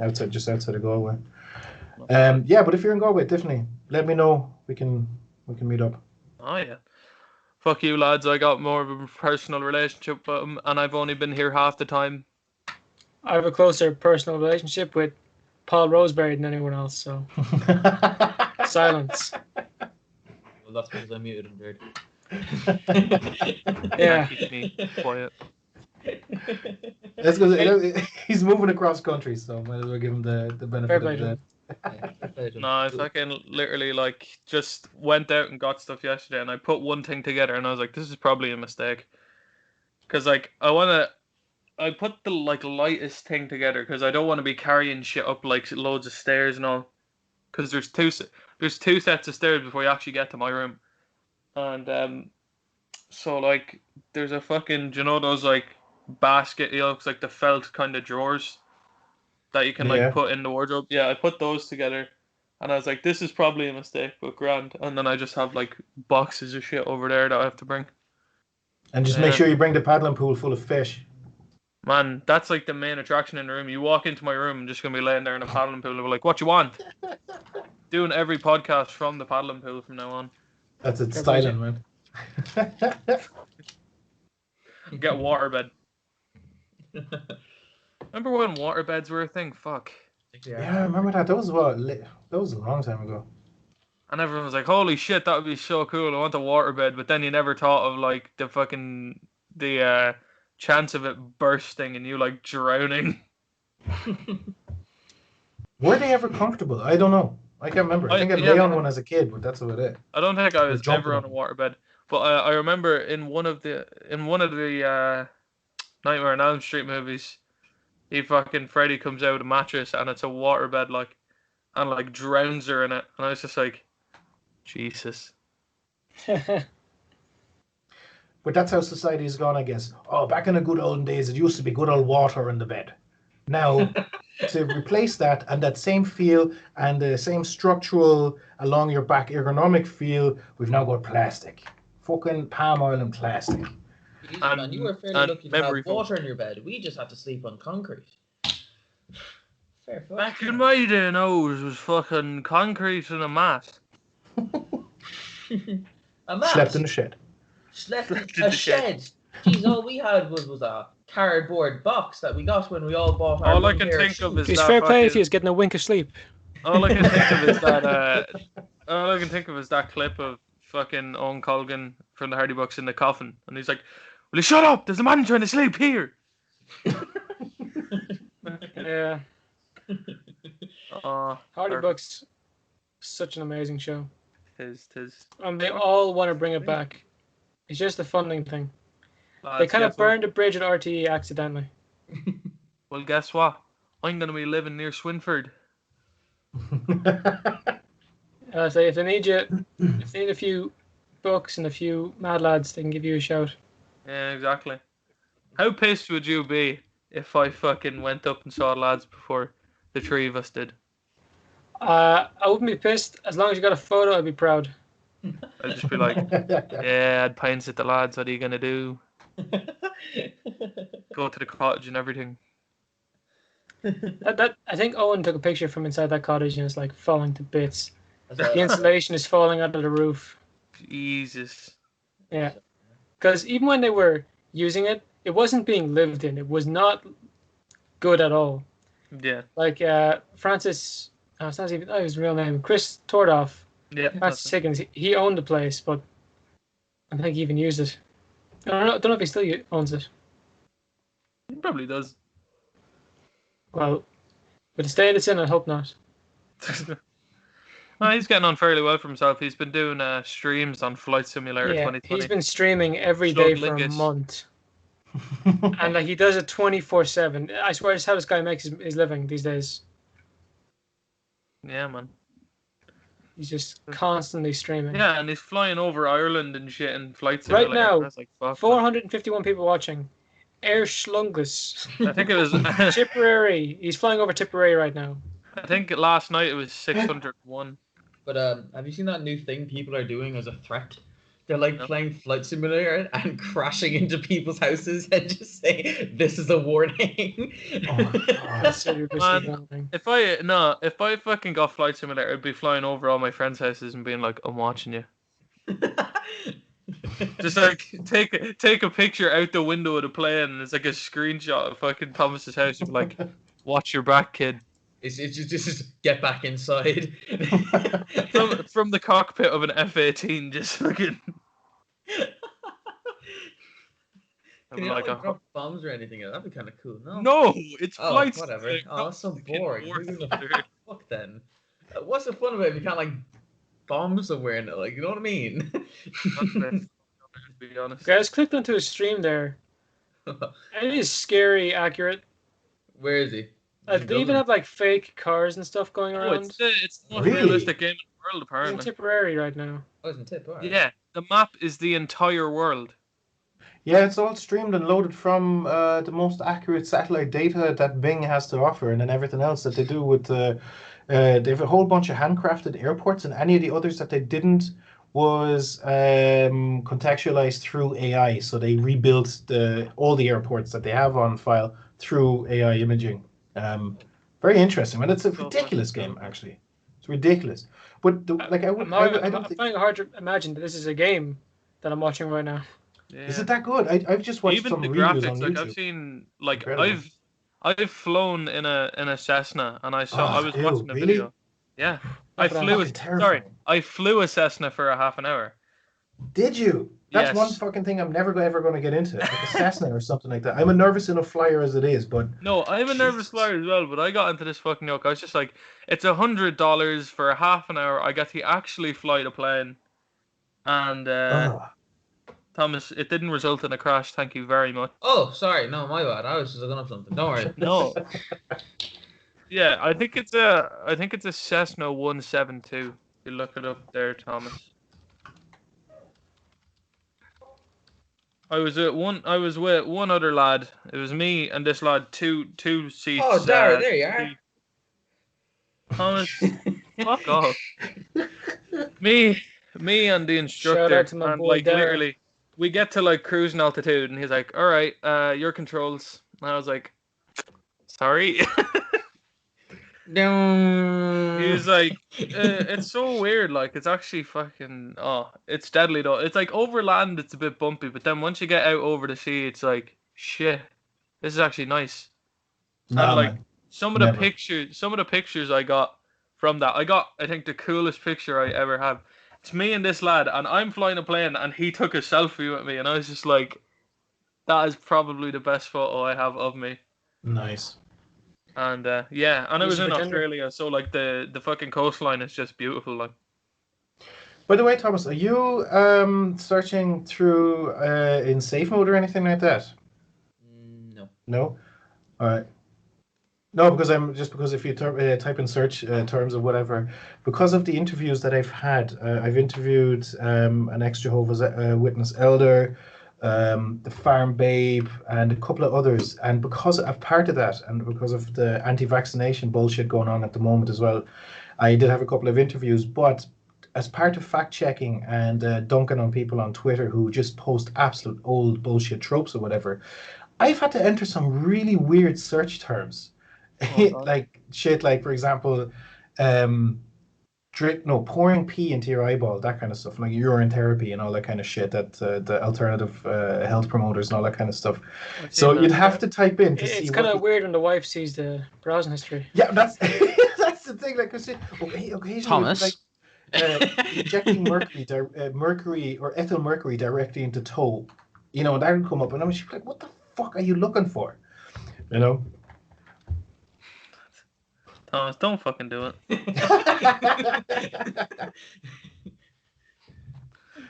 outside of Galway. Yeah, but if you're in Galway, definitely let me know. We can meet up. Oh yeah. Fuck you, lads. I got more of a personal relationship with him, and I've only been here half the time. I have a closer personal relationship with Paul Roseberry than anyone else. So silence. Well, that's because I muted him, dude. Yeah. Keep me quiet. That's because he's moving across country, so might as well give him the benefit of the doubt. No, I fucking literally just went out and got stuff yesterday, and I put one thing together, and I was like, "This is probably a mistake," because I put the lightest thing together because I don't want to be carrying shit up loads of stairs and all, because there's two sets of stairs before you actually get to my room. And so there's a fucking, those basket, it looks like the felt kind of drawers that you can put in the wardrobe. Yeah, I put those together, and I was like, this is probably a mistake, but grand. And then I just have boxes of shit over there that I have to bring. And just make sure you bring the paddling pool full of fish. Man, that's the main attraction in the room. You walk into my room, I'm just gonna be laying there in a paddling pool. And we're like, "What you want?" Doing every podcast from the paddling pool from now on. That's it, styling, man. Get waterbed. Remember when waterbeds were a thing? Fuck. Yeah, I remember that. That was a long time ago. And everyone was like, "Holy shit, that would be so cool! I want a waterbed." But then you never thought of the chance of it bursting and you drowning. Were they ever comfortable? I don't know. I can't remember. I think I lay on one as a kid, but that's about it. I don't think I was ever on a waterbed, but I remember in one of the Nightmare on Elm Street movies, Freddy comes out of a mattress and it's a waterbed and drowns her in it, and I was just like, Jesus. But that's how society has gone, I guess. Oh, back in the good old days, it used to be good old water in the bed. Now, to replace that and that same feel and the same structural along your back ergonomic feel, we've now got plastic. Fucking palm oil and plastic. And you were fairly lucky to have water in your bed. We just had to sleep on concrete. Fair fuck. Back in my day, no, it was fucking concrete and a mat. A mat? Slept in the shed. Slept in a shed. Jeez, all we had was a cardboard box that we got when we all bought our all I can think of is He's that fair play if he was getting a wink of sleep. All I can think of is that all I can think of is that clip of fucking Owen Colgan from the Hardy Bucks in the coffin, and he's like, "Will you shut up? There's a man trying to sleep here." Yeah. Hardy perfect. Bucks, such an amazing show. Tis. And they all want to bring it back. It's just a funding thing. They kind of guess burned a bridge at RTE accidentally. Well, guess what? I'm going to be living near Swinford. So if they need you, if they need a few books and a few mad lads, they can give you a shout. Yeah, exactly. How pissed would you be if I fucking went up and saw lads before the three of us did? I wouldn't be pissed as long as you got a photo. I'd be proud. I'd just be like, yeah, I'd pints at the lads. What are you gonna do? Go to the cottage and everything. That I think Owen took a picture from inside that cottage and it's like falling to bits. That's The what- insulation is falling out of the roof. Jesus. Yeah, because even when they were using it, it wasn't being lived in. It was not good at all. Yeah. Like Francis, it's not even his real name. Chris Tordoff. Yeah. Francis Higgins. He owned the place, but I don't think he even used it. I don't know if he still owns it. He probably does. Well, with the state it's in, I hope not. Well, he's getting on fairly well for himself. He's been doing streams on Flight Simulator Yeah, 2020. he's been streaming every day for a Slug-lingus. month, and like he does it 24/7. I swear, it's how this guy makes his living these days. Yeah, man. He's just constantly streaming. Yeah, and he's flying over Ireland and shit in Flight Simulator. Right now, That's like, fuck, man. 451 people watching. Air Schlungus. I think it was. Tipperary. He's flying over Tipperary right now. I think last night it was 601. But have you seen that new thing people are doing as a threat? They're like No. playing Flight Simulator and crashing into people's houses and just saying, "This is a warning." Oh, God. That's so Man. thing. If I fucking got Flight Simulator, I'd be flying over all my friends' houses and being like, "I'm watching you." Just like take a picture out the window of the plane, and it's like a screenshot of fucking Thomas's house. And be like, "Watch your back, kid." It's just get back inside. From the cockpit of an F-18, just fucking. Can you like, not like, drop bombs or anything? That'd be kind of cool. No. no, it's Oh, Flight whatever. Simulator, Oh, not that's so fucking boring. War Who gives a Thunder. fuck then? What's the fun of it if you can't like bomb somewhere in it? Like, you know what I mean? That's fair, to be honest. Guys, clicked onto his stream there. It is scary accurate. Where is he? They even have like fake cars and stuff going Oh, around. it's the most Really? realistic game in the world, He's in apparently. Tipperary right now. Oh, it's in Tip. Alright. Yeah, the map is the entire world. Yeah, it's all streamed and loaded from the most accurate satellite data that Bing has to offer, and then everything else that they do with they have a whole bunch of handcrafted airports, and any of the others that they didn't was contextualized through AI. So they rebuilt all the airports that they have on file through AI imaging. Very interesting, and it's a So ridiculous fun. game actually. It's ridiculous, but like I I'm don't think. finding it hard to imagine that this is a game that I'm watching right now. Yeah. Is it that good? I've just watched Even some the reviews on graphics, like YouTube. I've seen, like Incredible. I've flown in a Cessna, and I Oh, was ew, watching a really? video. Yeah, I Fucking flew. fucking terrifying. I flew a Cessna for a half an hour. Did you? That's Yes. one fucking thing I'm never ever going to get into, like a Cessna or something like that. I'm a nervous enough flyer as it is, but No, I'm a nervous Jesus. flyer as well, but I got into this fucking yoke. I was just like, it's $100 for a half an hour. I got to actually fly the plane, and ugh. Thomas, it didn't result in a crash. Thank you very much. Oh, sorry. No, my bad. I was just looking up something. Don't worry. No. Yeah, I think it's a Cessna 172. You look it up there, Thomas. I was with one other lad. It was me and this lad, two seats. Oh, Dara, there you are. Thomas, fuck off. Me and the instructor, Shout out to my and boy like Dara. literally, we get to like cruising altitude, and he's like, "All right, your controls." And I was like, "Sorry." He was like, "It's so weird. Like, it's actually fucking. Oh, it's deadly though. It's like over land, it's a bit bumpy, but then once you get out over the sea, it's like, shit, this is actually nice." Nah, And like man. some of the never. pictures I got from that, I think the coolest picture I ever have. It's me and this lad, and I'm flying a plane, and he took a selfie with me, and I was just like, that is probably the best photo I have of me. Nice. And yeah, and I You was should in pretend- Australia, so like the fucking coastline is just beautiful. Like, By the way, Thomas, are you searching through in safe mode or anything like that? No. No. All right. No, because if you type in search terms or whatever, because of the interviews that I've had, I've interviewed an ex-Jehovah's Witness elder, the Farm Babe, and a couple of others. And because of part of that, and because of the anti-vaccination bullshit going on at the moment as well, I did have a couple of interviews. But as part of fact checking and dunking on people on Twitter who just post absolute old bullshit tropes or whatever, I've had to enter some really weird search terms. Oh, God. Like shit, like for example, um, pouring pee into your eyeball, that kind of stuff, like urine therapy and all that kind of shit. That the alternative health promoters and all that kind of stuff. I've So seen you'd that. have to type in to see It's kind what. of weird when the wife sees the browsing history. Yeah, that's that's the thing. Like, occasionally, Thomas. like injecting mercury or ethyl mercury directly into toe, that would come up, and I'm just like, what the fuck are you looking for? You know. Thomas, don't fucking do it.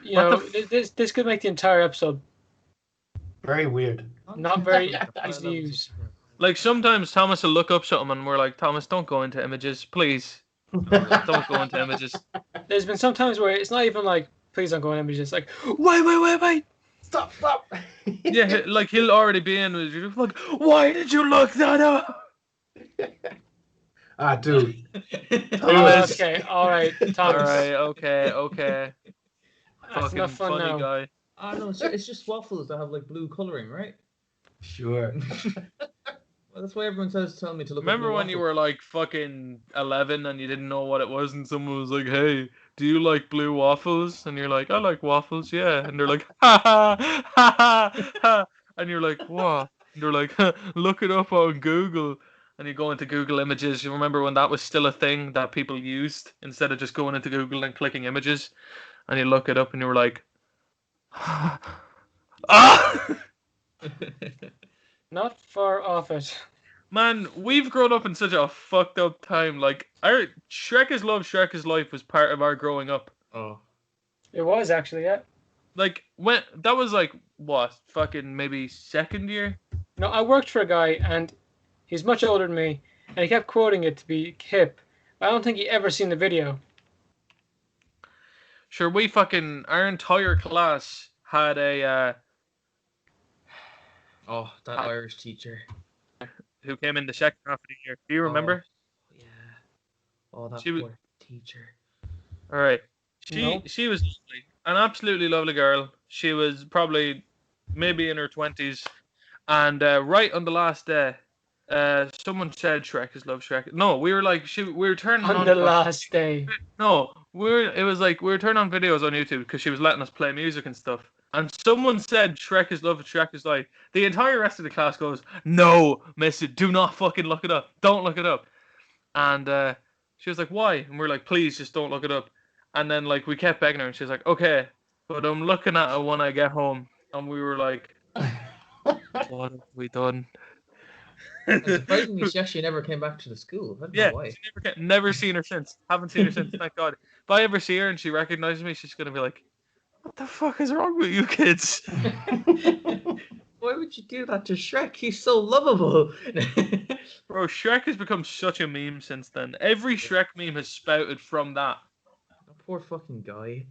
You What know, the this could make the entire episode Very weird. not very easy to use. Like, sometimes Thomas will look up something and we're like, Thomas, don't go into images, please. Don't go into images. There's been some times where it's not even like, please don't go in images. It's like, wait. Stop. Yeah, like he'll already be in with you. Like, why did you look that up? Ah, dude. Thomas. Okay, all right, Thomas. Alright, okay. That's Fucking enough fun funny now. guy. I don't know. It's just waffles that have like blue coloring, right? Sure. Well, that's why everyone says telling me to look. Remember when you were like fucking 11 and you didn't know what it was, and someone was like, "Hey, do you like blue waffles?" And you're like, "I like waffles, yeah." And they're like, "Ha ha ha ha," and you're like, "What?" And they're like, "Look it up on Google." And you go into Google Images. You remember when that was still a thing that people used instead of just going into Google and clicking images, and you look it up and you were like, "Ah." Not far off it. Man, we've grown up in such a fucked up time. Like, our Shrek is Love, Shrek is Life was part of our growing up. Oh. It was actually, yeah. Like, when that was like, what, fucking maybe second year? No, I worked for a guy, and he's much older than me, and he kept quoting it to be hip. I don't think he ever seen the video. Sure, our entire class had a, Oh, that Irish teacher. who came in the second half of the year. Do you remember? Yeah. Oh, that She was- poor teacher. Alright. No. She was lovely. An absolutely lovely girl. She was probably maybe in her 20s. And right on the last day, someone said Shrek is Love, Shrek. No, we were like, we were turning On on the last day. No, it was like we were turning on videos on YouTube because she was letting us play music and stuff. And someone said Shrek is Love and Shrek is Life. The entire rest of the class goes, "No, miss it. Do not fucking look it up. Don't look it up." And she was like, "Why?" And we're like, "Please, just don't look it up." And then like we kept begging her, and she's like, "Okay, but I'm looking at it when I get home." And we were like, "What have we done?" And surprisingly, she actually never came back to the school. I don't know why. Never seen her since. Haven't seen her since. Thank God. If I ever see her and she recognizes me, she's gonna be like, "What the fuck is wrong with you kids?" Why would you do that to Shrek? He's so lovable. Bro, Shrek has become such a meme since then. Every Shrek meme has spouted from that. Poor fucking guy.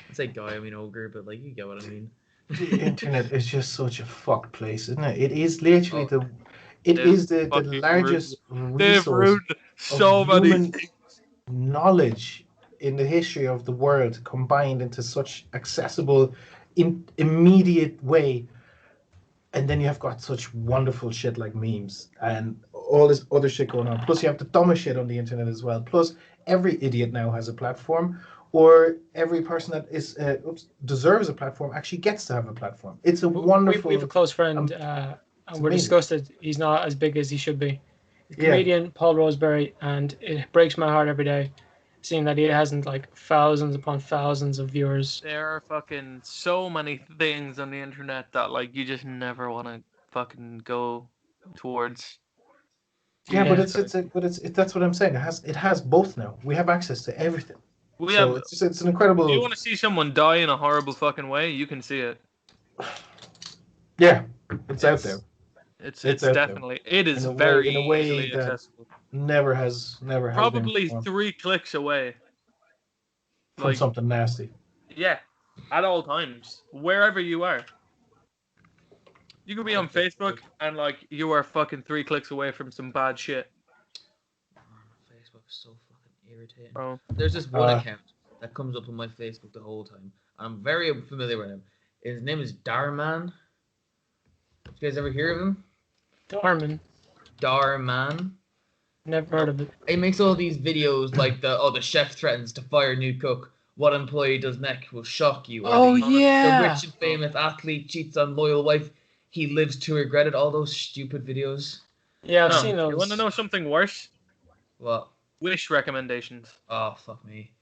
I say guy, I mean ogre, but like you get what I mean. The internet is just such a fucked place, isn't it? It is literally the fucking largest They've resource ruined so many human things. knowledge in the history of the world combined into such accessible, immediate way. And then you have got such wonderful shit like memes and all this other shit going on. Plus, you have the dumbest shit on the internet as well. Plus, every idiot now has a platform, or every person that is deserves a platform actually gets to have a platform. It's a wonderful. We have a close friend, and we're amazing. disgusted he's not as big as he should be. The Yeah. comedian Paul Roseberry, and it breaks my heart every day seeing that he hasn't like thousands upon thousands of viewers. There are fucking so many things on the internet that like you just never want to fucking go towards. Yeah, Yeah. but it's that's what I'm saying. It has both now. We have access to everything. We So have. it's an incredible. If you want to see someone die in a horrible fucking way, you can see it. Yeah, it's out there. It's It's out there. definitely it is In a way- very in a way easily that accessible. never has been Probably before 3 clicks away. from Like, something nasty. yeah, at all times, wherever you are. You could be on Facebook and like you are fucking 3 clicks away from some bad shit. Facebook is so fucking irritating. Bro. There's this one Uh. account that comes up on my Facebook the whole time. I'm very familiar with him. His name is Darman. Did you guys ever hear of him? Darman. Darman. Never heard of it. He makes all these videos like the chef threatens to fire new cook. What employee does next will shock you. Or Oh, the yeah. rich and famous athlete cheats on loyal wife. He lives to regret it. All those stupid videos. Yeah, I've No, seen those. You want to know something worse? What? Wish recommendations. Oh, fuck me.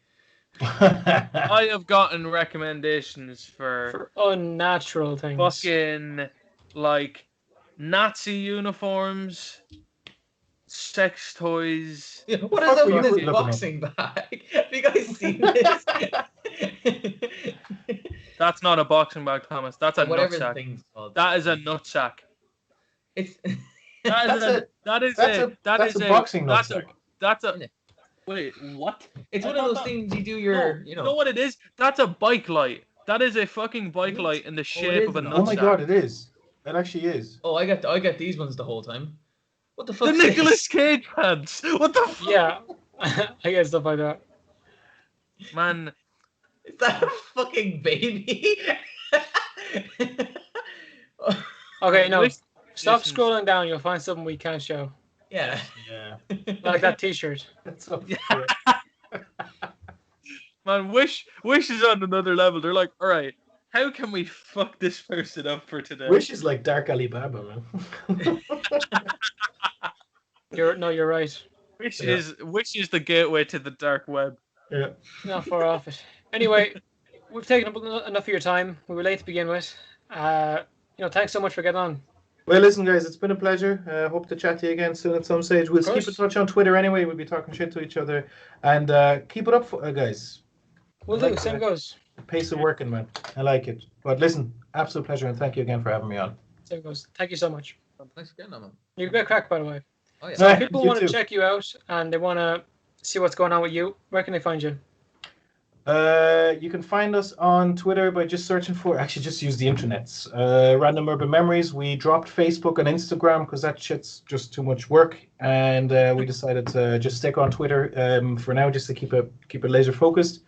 I have gotten recommendations for unnatural things. fucking like Nazi uniforms, sex toys. Yeah, what fuck is up were you with this looking up? boxing bag? Have you guys seen this? That's not a boxing bag, Thomas. That's a Whatever the nutsack. thing's called. That is a nutsack. It's That's a boxing nutsack. That's a Isn't it? wait, what? It's I one of thought those that- things you do No, your, you know what it is? That's a bike light. That is a fucking bike What? light in the it shape is of a not. nutsack. Oh my god, it is. It actually is. Oh, I got these ones the whole time. What the fuck? The Nicolas Cage pants. What the fuck? Yeah, I get stuff like that. Man, Is that a fucking baby? Okay, no. Wish- Stop listen. scrolling down. You'll find something we can't show. Yeah. Yeah. Like that T-shirt. That's so man, Wish is on another level. They're like, all right, how can we fuck this person up for today? Wish is like Dark Alibaba, man. You're right. Wish Yeah. is the gateway to the dark web. Yeah. Not far off it. Anyway, we've taken up enough of your time. We were late to begin with. Thanks so much for getting on. Well, listen, guys, it's been a pleasure. Hope to chat to you again soon at some stage. We'll Of course. keep in touch on Twitter anyway. We'll be talking shit to each other. And keep it up, guys. We'll Like do. Same that. goes. Pace of working, man. I like it. But listen, absolute pleasure, and thank you again for having me on. Same goes. Thank you so much. Thanks for getting on, man. You're a great crack, by the way. Oh yeah. So Yeah, if people you want to too. check you out and they want to see what's going on with you, where can they find you? You can find us on Twitter by just searching for, actually just use the internets. Random Urban Memories. We dropped Facebook and Instagram because that shit's just too much work. And we decided to just stick on Twitter for now, just to keep it laser focused.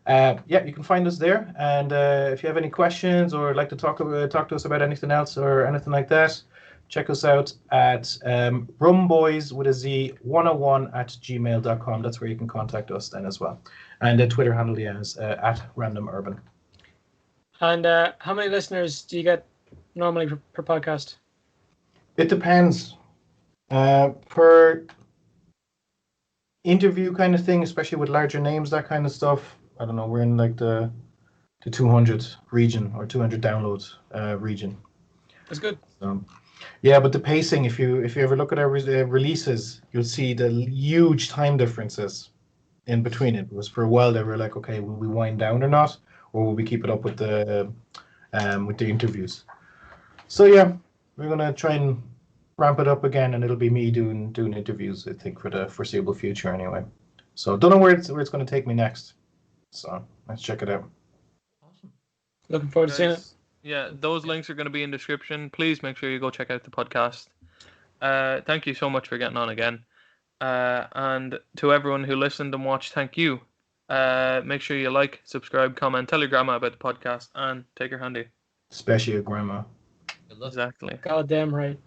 You can find us there. And if you have any questions or like to talk to us about anything else or anything like that, check us out at Rumboyz with a Z 101@gmail.com. That's where you can contact us then as well. And the Twitter handle is at Random Urban. And how many listeners do you get normally per podcast? It depends. Per interview kind of thing, especially with larger names, that kind of stuff. I don't know. We're in like the 200 region or 200 downloads region. That's good. Yeah, but the pacing, if you ever look at our releases, you'll see the huge time differences in between it. Because for a while they were like, okay, will we wind down or not, or will we keep it up with the interviews? So yeah, we're gonna try and ramp it up again, and it'll be me doing interviews, I think, for the foreseeable future anyway. So don't know where it's gonna take me next. So let's check it out. Awesome. Looking forward to seeing it. Yeah, those links are going to be in the description. Please make sure you go check out the podcast. Thank you so much for getting on again. And to everyone who listened and watched, thank you. Make sure you like, subscribe, comment, tell your grandma about the podcast, and take her handy. Especially your grandma. Good luck. Exactly. God damn right.